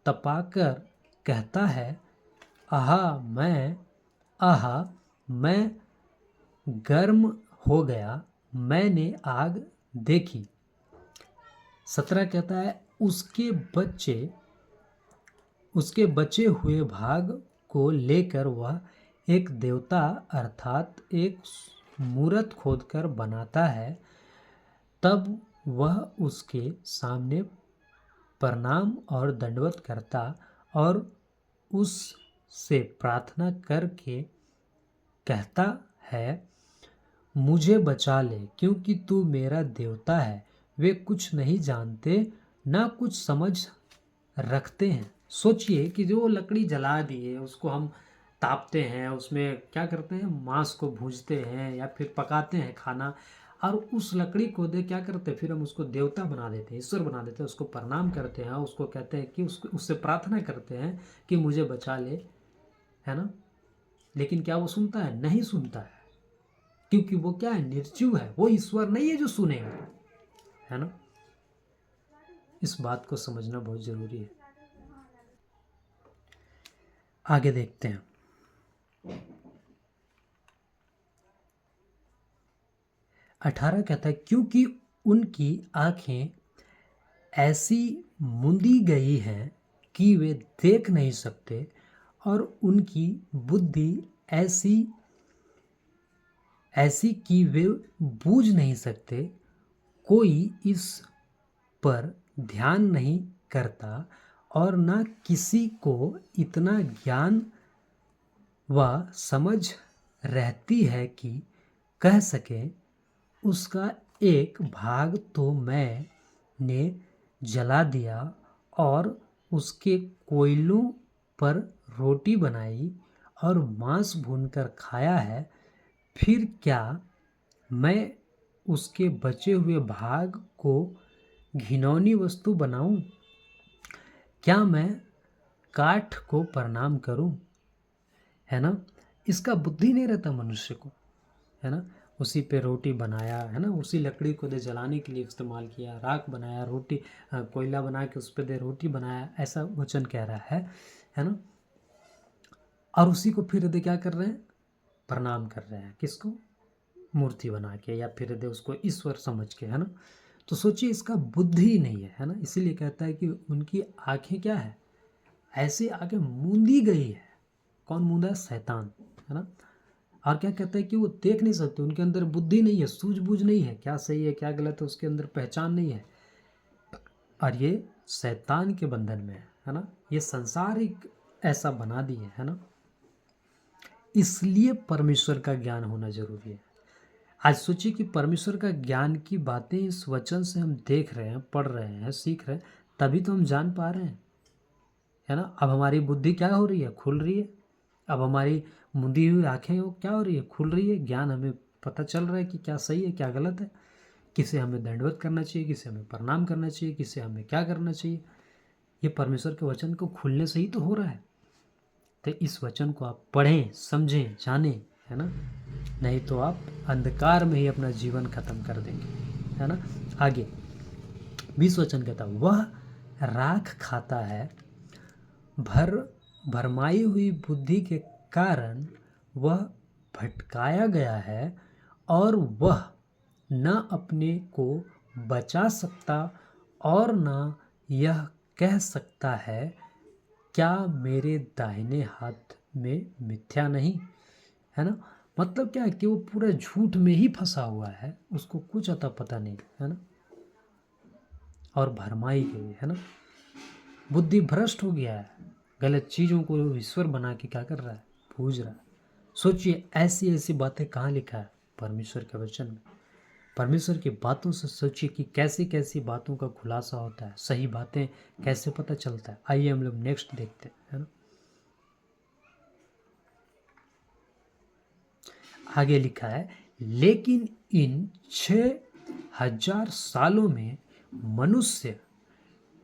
तपाकर कहता है, आहा मैं गर्म हो गया, मैंने आग देखी। 17 कहता है उसके बचे हुए भाग को लेकर वह एक देवता अर्थात एक मूरत खोदकर बनाता है। तब वह उसके सामने प्रणाम और दंडवत करता और उससे प्रार्थना करके कहता है, मुझे बचा ले क्योंकि तू मेरा देवता है। वे कुछ नहीं जानते ना कुछ समझ रखते हैं। सोचिए कि जो लकड़ी जला दिए उसको हम तापते हैं, उसमें क्या करते हैं, मांस को भूनते हैं या फिर पकाते हैं खाना, और उस लकड़ी को दे क्या करते हैं, फिर हम उसको देवता बना देते हैं, ईश्वर बना देते हैं, उसको प्रणाम करते हैं, उसको कहते हैं कि उससे प्रार्थना करते हैं कि मुझे बचा ले, है ना। लेकिन क्या वो सुनता है, नहीं सुनता है, क्योंकि वो क्या है, निर्जीव है, वो ईश्वर नहीं है जो सुनेगा, है ना। इस बात को समझना बहुत जरूरी है। आगे देखते हैं। अठारह कहता है क्योंकि उनकी आंखें ऐसी मुंदी गई हैं कि वे देख नहीं सकते और उनकी बुद्धि ऐसी कि वे बूझ नहीं सकते, कोई इस पर ध्यान नहीं करता और न किसी को इतना ज्ञान व समझ रहती है कि कह सके उसका एक भाग तो मैंने जला दिया और उसके कोयलों पर रोटी बनाई और मांस भूनकर खाया है, फिर क्या मैं उसके बचे हुए भाग को घिनौनी वस्तु बनाऊं? क्या मैं काठ को प्रणाम करूं? है ना। इसका बुद्धि नहीं रहता मनुष्य को, है ना। उसी पे रोटी बनाया, है ना, उसी लकड़ी को दे जलाने के लिए इस्तेमाल किया, राख बनाया, रोटी कोयला बना के उस पे दे रोटी बनाया, ऐसा वचन कह रहा है ना। और उसी को फिर दे क्या कर रहे हैं, प्रणाम कर रहे हैं, किसको, मूर्ति बना के, या फिर दे उसको ईश्वर समझ के, है ना। तो सोचिए इसका बुद्धि ही नहीं है ना। इसीलिए कहता है कि उनकी आंखें क्या है, ऐसी आंखें मूंदी गई है। कौन मूंदा है, शैतान, है ना। और क्या कहता है कि वो देख नहीं सकते, उनके अंदर बुद्धि नहीं है, सूझबूझ नहीं है, क्या सही है क्या गलत है उसके अंदर पहचान नहीं है। और ये शैतान के बंधन में है ना। ये संसार ही ऐसा बना दिए, है ना। इसलिए परमेश्वर का ज्ञान होना जरूरी है। आज सोचिए कि परमेश्वर का ज्ञान की बातें इस वचन से हम देख रहे हैं, पढ़ रहे हैं, सीख रहे हैं, तभी तो हम जान पा रहे हैं, है ना। अब हमारी बुद्धि क्या हो रही है, खुल रही है। अब हमारी मुंदी हुई आंखें वो क्या हो रही है, खुल रही है। ज्ञान हमें पता चल रहा है कि क्या सही है क्या गलत है, किसे हमें दंडवत करना चाहिए, किसे हमें प्रणाम करना चाहिए, किसे हमें क्या करना चाहिए। ये परमेश्वर के वचन को खुलने से ही तो हो रहा है। तो इस वचन को आप पढ़ें, समझें, जानें, है ना। नहीं तो आप अंधकार में ही अपना जीवन खत्म कर देंगे, है ना। आगे 20 वचन कहता, वह राख खाता है, भरमाई हुई बुद्धि के कारण वह भटकाया गया है और वह न अपने को बचा सकता और न यह कह सकता है, क्या मेरे दाहिने हाथ में मिथ्या नहीं, है ना। मतलब क्या है कि वो पूरा झूठ में ही फंसा हुआ है, उसको कुछ अता पता नहीं, है ना। और भरमाई गई, है ना, बुद्धि भ्रष्ट हो गया है, गलत चीज़ों को ईश्वर बना के क्या कर रहा है, पूज रहा है। सोचिए ऐसी ऐसी बातें कहाँ लिखा है, परमेश्वर के वचन में। परमेश्वर की बातों से सोचिए कि कैसी कैसी बातों का खुलासा होता है, सही बातें कैसे पता चलता है। आइए हम लोग नेक्स्ट देखते हैं, है ना। आगे लिखा है, लेकिन इन 6000 सालों में मनुष्य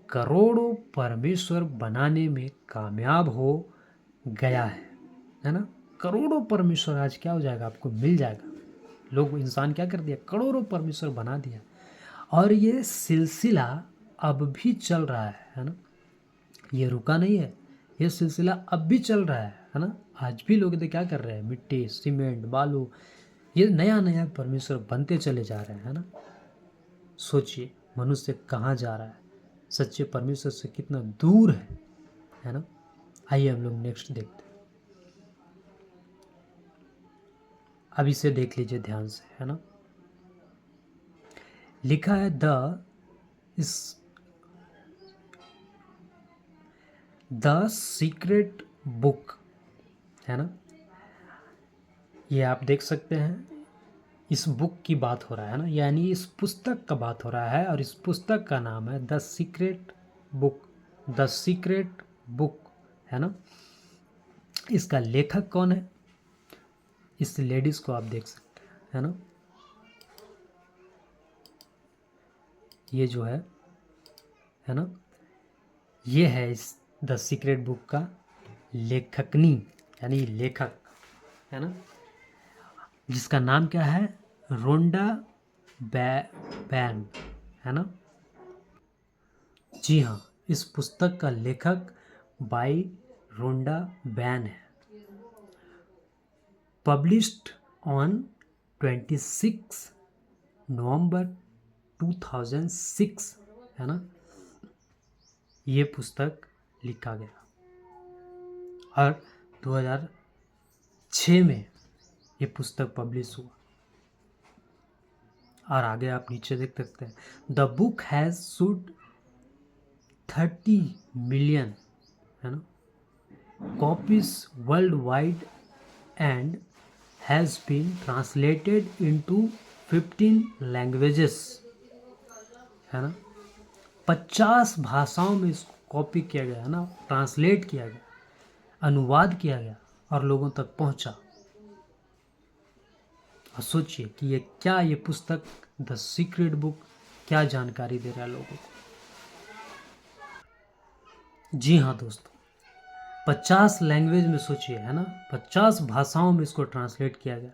करोड़ों परमेश्वर बनाने में कामयाब हो गया है ना। करोड़ों परमेश्वर आज क्या हो जाएगा, आपको मिल जाएगा। लोग, इंसान क्या कर दिया, करोड़ों परमेश्वर बना दिया। और ये सिलसिला अब भी चल रहा है ना। ये रुका नहीं है, ये सिलसिला अब भी चल रहा है ना। आज भी लोग क्या कर रहे हैं, मिट्टी, सीमेंट, बालू, ये नया नया परमेश्वर बनते चले जा रहे हैं, है ना। सोचिए मनुष्य कहाँ जा रहा है, सच्चे परमेश्वर से कितना दूर है ना। आइए हम लोग नेक्स्ट देखते हैं। अब इसे देख लीजिए ध्यान से, है ना। लिखा है द सीक्रेट बुक, है ना। ये आप देख सकते हैं, इस बुक की बात हो रहा है ना, यानी इस पुस्तक का बात हो रहा है। और इस पुस्तक का नाम है the secret book, the secret book, है ना। इसका लेखक कौन है, इस लेडीज को आप देख सकते हैं, है ना। ये जो है ना, ये है इस द सीक्रेट बुक का लेखकनी, यानी लेखक, है ना, जिसका नाम क्या है, रोंडा बैन, है ना। जी हाँ, इस पुस्तक का लेखक बाई रोंडा बैन है। पब्लिश्ड ऑन 26 नवंबर 2006, है ना। ये पुस्तक लिखा गया और 2006 में ये पुस्तक पब्लिश हुआ। और आगे आप नीचे देख सकते हैं, the book has sold 30 million, है ना, copies world wide and has been translated into 15 languages, है ना। 50 भाषाओं में इसको कॉपी किया गया, है ना, ट्रांसलेट किया गया, अनुवाद किया गया और लोगों तक पहुंचा। और सोचिए कि ये पुस्तक द सीक्रेट बुक क्या जानकारी दे रहा है लोगों को। जी हाँ दोस्तों, 50 लैंग्वेज में सोचिए, है ना, 50 भाषाओं में इसको ट्रांसलेट किया गया,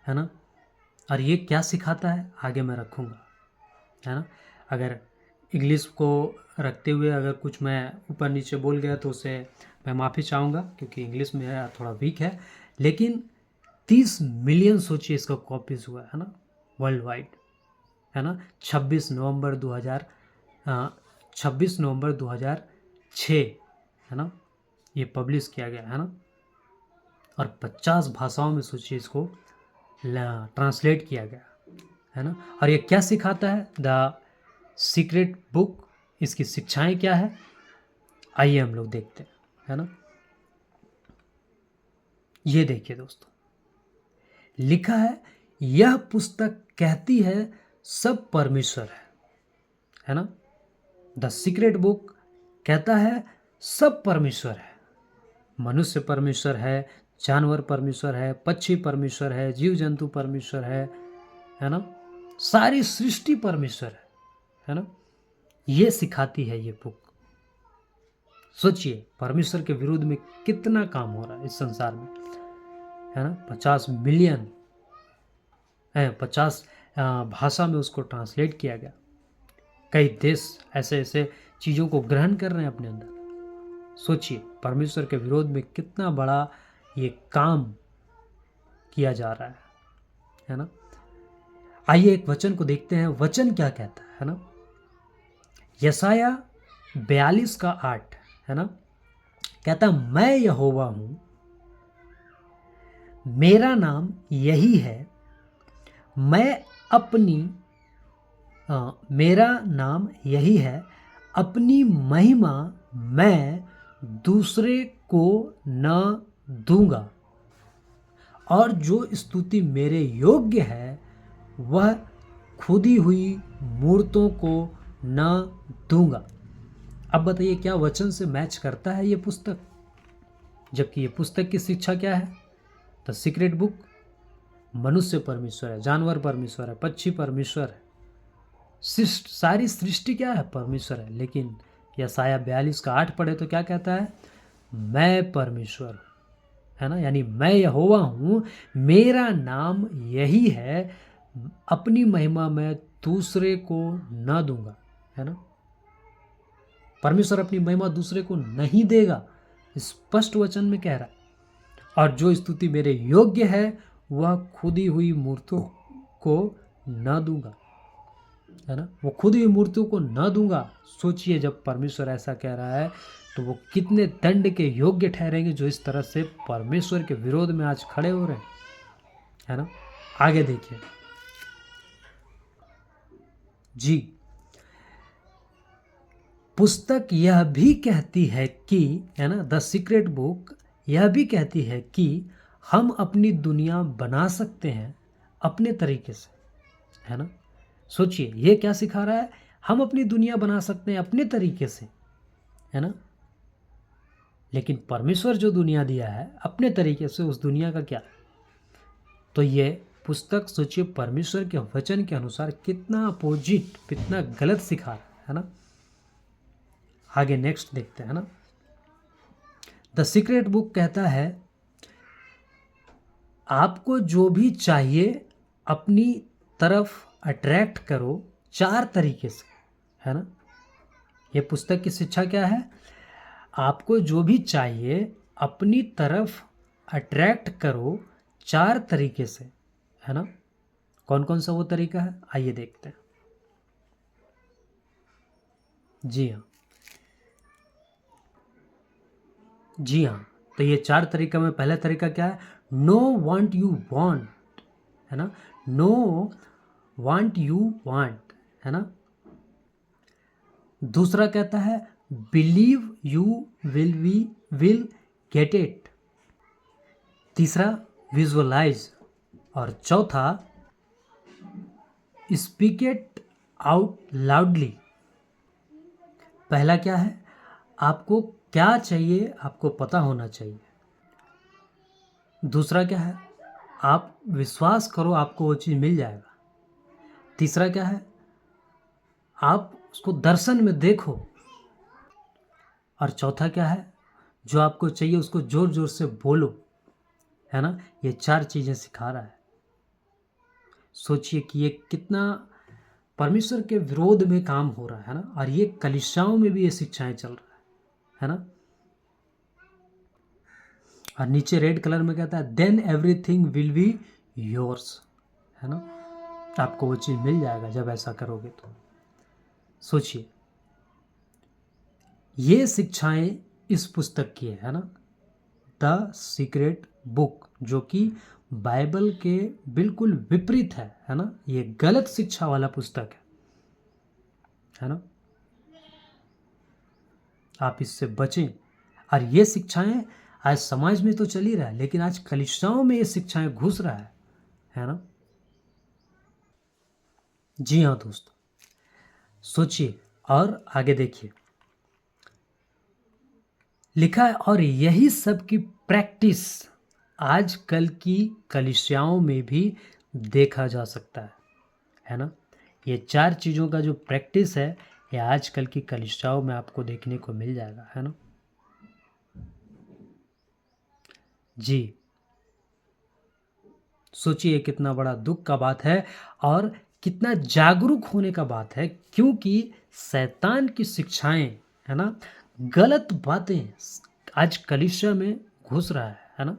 है ना। और ये क्या सिखाता है आगे मैं रखूँगा, है ना। अगर इंग्लिश को रखते हुए अगर कुछ मैं ऊपर नीचे बोल गया तो उसे मैं माफ़ी चाहूँगा, क्योंकि इंग्लिश में थोड़ा वीक है। लेकिन 30 मिलियन सोचिए इसका कॉपीज़ हुआ है ना, वर्ल्ड वाइड, है ना। 26 नवंबर 2006, है ना, ये पब्लिश किया गया, है ना। और 50 भाषाओं में सोचिए इसको ट्रांसलेट किया गया, है ना। और ये क्या सिखाता है, द सीक्रेट बुक, इसकी शिक्षाएं क्या है, आइए हम लोग देखते हैं, है ना। ये देखिए दोस्तों, लिखा है, यह पुस्तक कहती है सब परमेश्वर है ना। द सीक्रेट बुक कहता है सब परमेश्वर है, मनुष्य परमेश्वर है, जानवर परमेश्वर है, पक्षी परमेश्वर है, जीव जंतु परमेश्वर है ना, सारी सृष्टि परमेश्वर है ना। ये सिखाती है ये बुक। सोचिए परमेश्वर के विरुद्ध में कितना काम हो रहा है इस संसार में, है ना। 50 मिलियन 50 भाषा में उसको ट्रांसलेट किया गया। कई देश ऐसे ऐसे चीज़ों को ग्रहण कर रहे हैं अपने अंदर। सोचिए परमेश्वर के विरोध में कितना बड़ा ये काम किया जा रहा है ना। आइए एक वचन को देखते हैं, वचन क्या कहता है ना। यशाया 42:8, है ना, कहता मैं यहोवा हूं, मेरा नाम यही है, मेरा नाम यही है, अपनी महिमा मैं दूसरे को न दूंगा, और जो स्तुति मेरे योग्य है वह खुदी हुई मूर्तों को न दूंगा। अब बताइए क्या वचन से मैच करता है ये पुस्तक, जबकि ये पुस्तक की शिक्षा क्या है, द सीक्रेट बुक, मनुष्य परमेश्वर है, जानवर परमेश्वर है, पक्षी परमेश्वर है, सारी सृष्टि क्या है, परमेश्वर है। लेकिन यशाया 42:8 पढ़े तो क्या कहता है, मैं परमेश्वर हूँ, है ना, यानी मैं यहोवा हूँ, मेरा नाम यही है, अपनी महिमा मैं दूसरे को न दूंगा, है ना। परमेश्वर अपनी महिमा दूसरे को नहीं देगा, स्पष्ट वचन में कह रहा है। और जो स्तुति मेरे योग्य है वह खुदी हुई मूर्तों को न दूंगा, है ना, वो खुदी हुई मूर्तियों को न दूंगा। सोचिए जब परमेश्वर ऐसा कह रहा है तो वो कितने दंड के योग्य ठहरेंगे जो इस तरह से परमेश्वर के विरोध में आज खड़े हो रहे हैं, है ना। आगे देखिए जी, पुस्तक यह भी कहती है कि, है ना, द सीक्रेट बुक यह भी कहती है कि हम अपनी दुनिया बना सकते हैं अपने तरीके से, है ना। सोचिए ये क्या सिखा रहा है, हम अपनी दुनिया बना सकते हैं अपने तरीके से, है ना। लेकिन परमेश्वर जो दुनिया दिया है अपने तरीके से, उस दुनिया का क्या। तो ये पुस्तक सोचिए परमेश्वर के वचन के अनुसार कितना अपोजिट, कितना गलत सिखा रहा है ना। आगे नेक्स्ट देखते हैं ना। द सीक्रेट बुक कहता है आपको जो भी चाहिए अपनी तरफ अट्रैक्ट करो 4 तरीके से, है ना। ये पुस्तक की शिक्षा क्या है, आपको जो भी चाहिए अपनी तरफ अट्रैक्ट करो 4 तरीके से, है ना। कौन कौन सा वो तरीका है आइए देखते हैं। जी हाँ, जी हाँ, तो ये 4 तरीका में पहला तरीका क्या है, नो वांट यू वांट, है ना, नो वांट यू वांट, है ना। दूसरा कहता है believe you will get it. तीसरा विजुअलाइज। और चौथा स्पीक इट आउट लाउडली। पहला क्या है, आपको क्या चाहिए आपको पता होना चाहिए। दूसरा क्या है, आप विश्वास करो आपको वो चीज़ मिल जाएगा। तीसरा क्या है, आप उसको दर्शन में देखो। और चौथा क्या है, जो आपको चाहिए उसको जोर जोर से बोलो, है ना। ये 4 चीज़ें सिखा रहा है। सोचिए कि ये कितना परमेश्वर के विरोध में काम हो रहा है ना। और ये कलीसियाओं में भी ये शिक्षाएं चल रहा है ना। और नीचे रेड कलर में कहता है then everything will be yours, है ना। आपको वो चीज़ मिल जाएगा जब ऐसा करोगे तो। सोचिए, ये शिक्षाएं इस पुस्तक की है ना, द सीक्रेट बुक, जो कि बाइबल के बिल्कुल विपरीत है ना। ये गलत शिक्षा वाला पुस्तक है ना। आप इससे बचें। और ये शिक्षाएं आज समाज में तो चल ही रहा है, लेकिन आज कलीसियाओं में ये शिक्षाएं घुस रहा है ना। जी हाँ दोस्तों, सोचिए और आगे देखिए। लिखा है और यही सब की प्रैक्टिस आजकल की कलीसियाओं में भी देखा जा सकता है ना। ये 4 चीज़ों का जो प्रैक्टिस है ये आजकल की कलीसियाओं में आपको देखने को मिल जाएगा, है ना। जी, सोचिए कितना बड़ा दुख का बात है और कितना जागरूक होने का बात है, क्योंकि शैतान की शिक्षाएं, है ना, गलत बातें आज कलीसिया में घुस रहा है ना।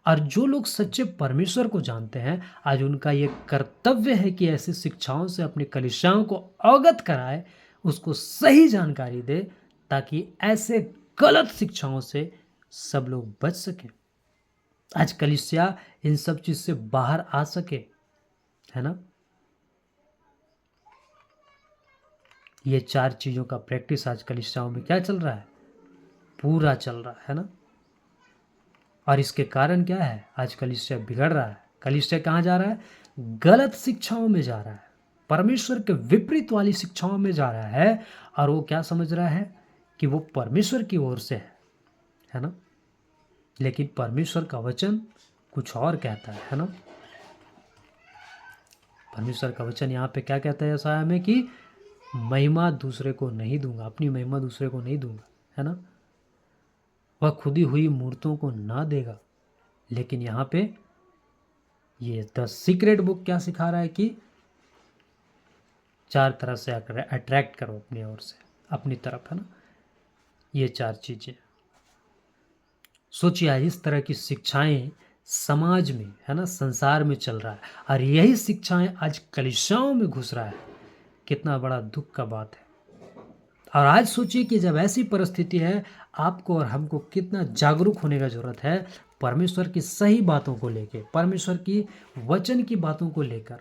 और जो लोग सच्चे परमेश्वर को जानते हैं, आज उनका ये कर्तव्य है कि ऐसी शिक्षाओं से अपनी कलीसियाओं को अवगत कराए, उसको सही जानकारी दे, ताकि ऐसे गलत शिक्षाओं से सब लोग बच सकें। आज कलीसिया इन सब चीज से बाहर आ सके, है ना। ये 4 चीजों का प्रैक्टिस आज कलीसियाओं में क्या चल रहा है, पूरा चल रहा है ना। और इसके कारण क्या है, आज कलीसिया बिगड़ रहा है। कलीसिया कहाँ जा रहा है, गलत शिक्षाओं में जा रहा है, परमेश्वर के विपरीत वाली शिक्षाओं में जा रहा है। और वो क्या समझ रहा है कि वो परमेश्वर की ओर से है ना। लेकिन परमेश्वर का वचन कुछ और कहता है ना। परमेश्वर का वचन यहाँ पे क्या कहता है यशायाह में कि महिमा दूसरे को नहीं दूंगा, अपनी महिमा दूसरे को नहीं दूंगा, है ना। वह खुदी हुई मूर्तों को ना देगा। लेकिन यहाँ पे ये द सीक्रेट बुक क्या सिखा रहा है कि 4 तरह से अट्रैक्ट करो अपनी ओर से, अपनी तरफ, है ना। ये 4 चीज़ें। सोचिए इस तरह की शिक्षाएं समाज में, है ना, संसार में चल रहा है, और यही शिक्षाएं आज कलीसियाओं में घुस रहा है। कितना बड़ा दुख का बात है। और आज सोचिए कि जब ऐसी परिस्थिति है, आपको और हमको कितना जागरूक होने का जरूरत है परमेश्वर की सही बातों को लेकर, परमेश्वर की वचन की बातों को लेकर।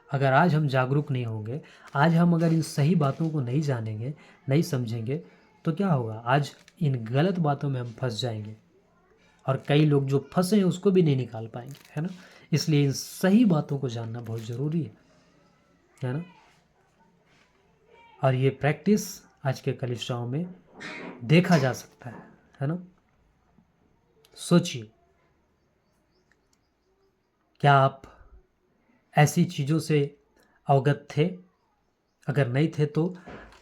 अगर आज हम जागरूक नहीं होंगे, आज हम अगर इन सही बातों को नहीं जानेंगे, नहीं समझेंगे, तो क्या होगा, आज इन गलत बातों में हम फंस जाएंगे। और कई लोग जो फंसे हैं उसको भी नहीं निकाल पाएंगे, है ना। इसलिए इन सही बातों को जानना बहुत ज़रूरी है ना। और ये प्रैक्टिस आज के कलीसियाओं में देखा जा सकता है ना। सोचिए, क्या आप ऐसी चीज़ों से अवगत थे? अगर नहीं थे तो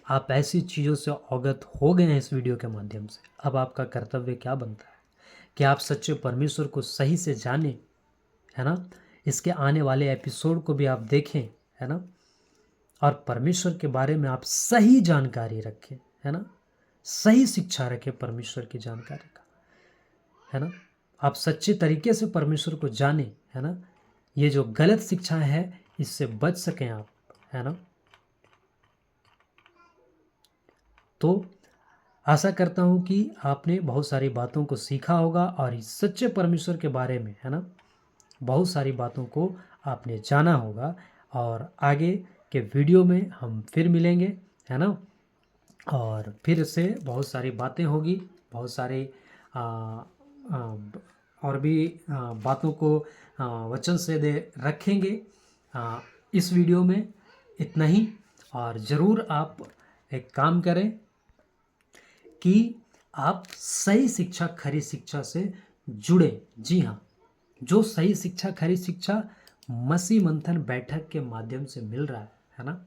आप ऐसी चीज़ों से अवगत हो गए हैं इस वीडियो के माध्यम से। अब आपका कर्तव्य क्या बनता है कि आप सच्चे परमेश्वर को सही से जानें, है ना। इसके आने वाले एपिसोड को भी आप देखें, है ना। और परमेश्वर के बारे में आप सही जानकारी रखें, है ना। सही शिक्षा रखें परमेश्वर की जानकारी का, है ना। आप सच्चे तरीके से परमेश्वर को जानें, है ना। ये जो गलत शिक्षा है इससे बच सकें आप, है ना। तो आशा करता हूँ कि आपने बहुत सारी बातों को सीखा होगा और इस सच्चे परमेश्वर के बारे में, है ना, बहुत सारी बातों को आपने जाना होगा। और आगे के वीडियो में हम फिर मिलेंगे, है ना। और फिर से बहुत सारी बातें होगी, बहुत सारे आ, आ, और भी बातों को वचन से दे रखेंगे। इस वीडियो में इतना ही। और ज़रूर आप एक काम करें कि आप सही शिक्षा खरी शिक्षा से जुड़े। जी हाँ, जो सही शिक्षा खरी शिक्षा मसीह मंथन बैठक के माध्यम से मिल रहा है ना।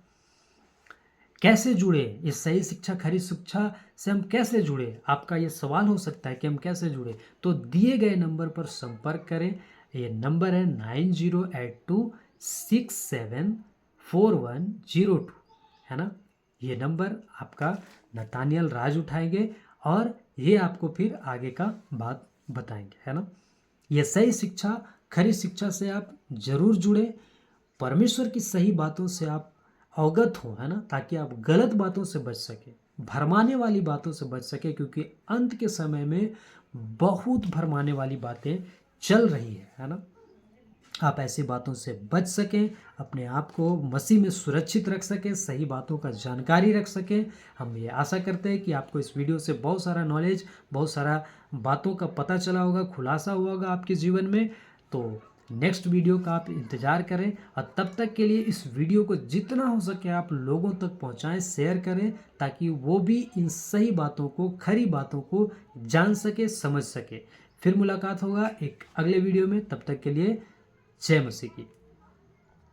कैसे जुड़े इस सही शिक्षा खरी शिक्षा से, हम कैसे जुड़े, आपका ये सवाल हो सकता है कि हम कैसे जुड़े। तो दिए गए नंबर पर संपर्क करें। ये नंबर है 9082674102, है ना। ये नंबर आपका नतानियल राज उठाएंगे और ये आपको फिर आगे का बात बताएंगे, है ना। ये सही शिक्षा खरी शिक्षा से आप जरूर जुड़े, परमेश्वर की सही बातों से आप अवगत हो, है ना, ताकि आप गलत बातों से बच सके, भरमाने वाली बातों से बच सके, क्योंकि अंत के समय में बहुत भरमाने वाली बातें चल रही है ना। आप ऐसी बातों से बच सकें, अपने आप को मसीह में सुरक्षित रख सकें, सही बातों का जानकारी रख सकें। हम ये आशा करते हैं कि आपको इस वीडियो से बहुत सारा नॉलेज, बहुत सारा बातों का पता चला होगा, खुलासा हुआ होगा आपके जीवन में। तो नेक्स्ट वीडियो का आप इंतज़ार करें, और तब तक के लिए इस वीडियो को जितना हो सके आप लोगों तक पहुंचाएं, शेयर करें, ताकि वो भी इन सही बातों को, खरी बातों को जान सके, समझ सके। फिर मुलाकात होगा एक अगले वीडियो में, तब तक के लिए जय मसीह की।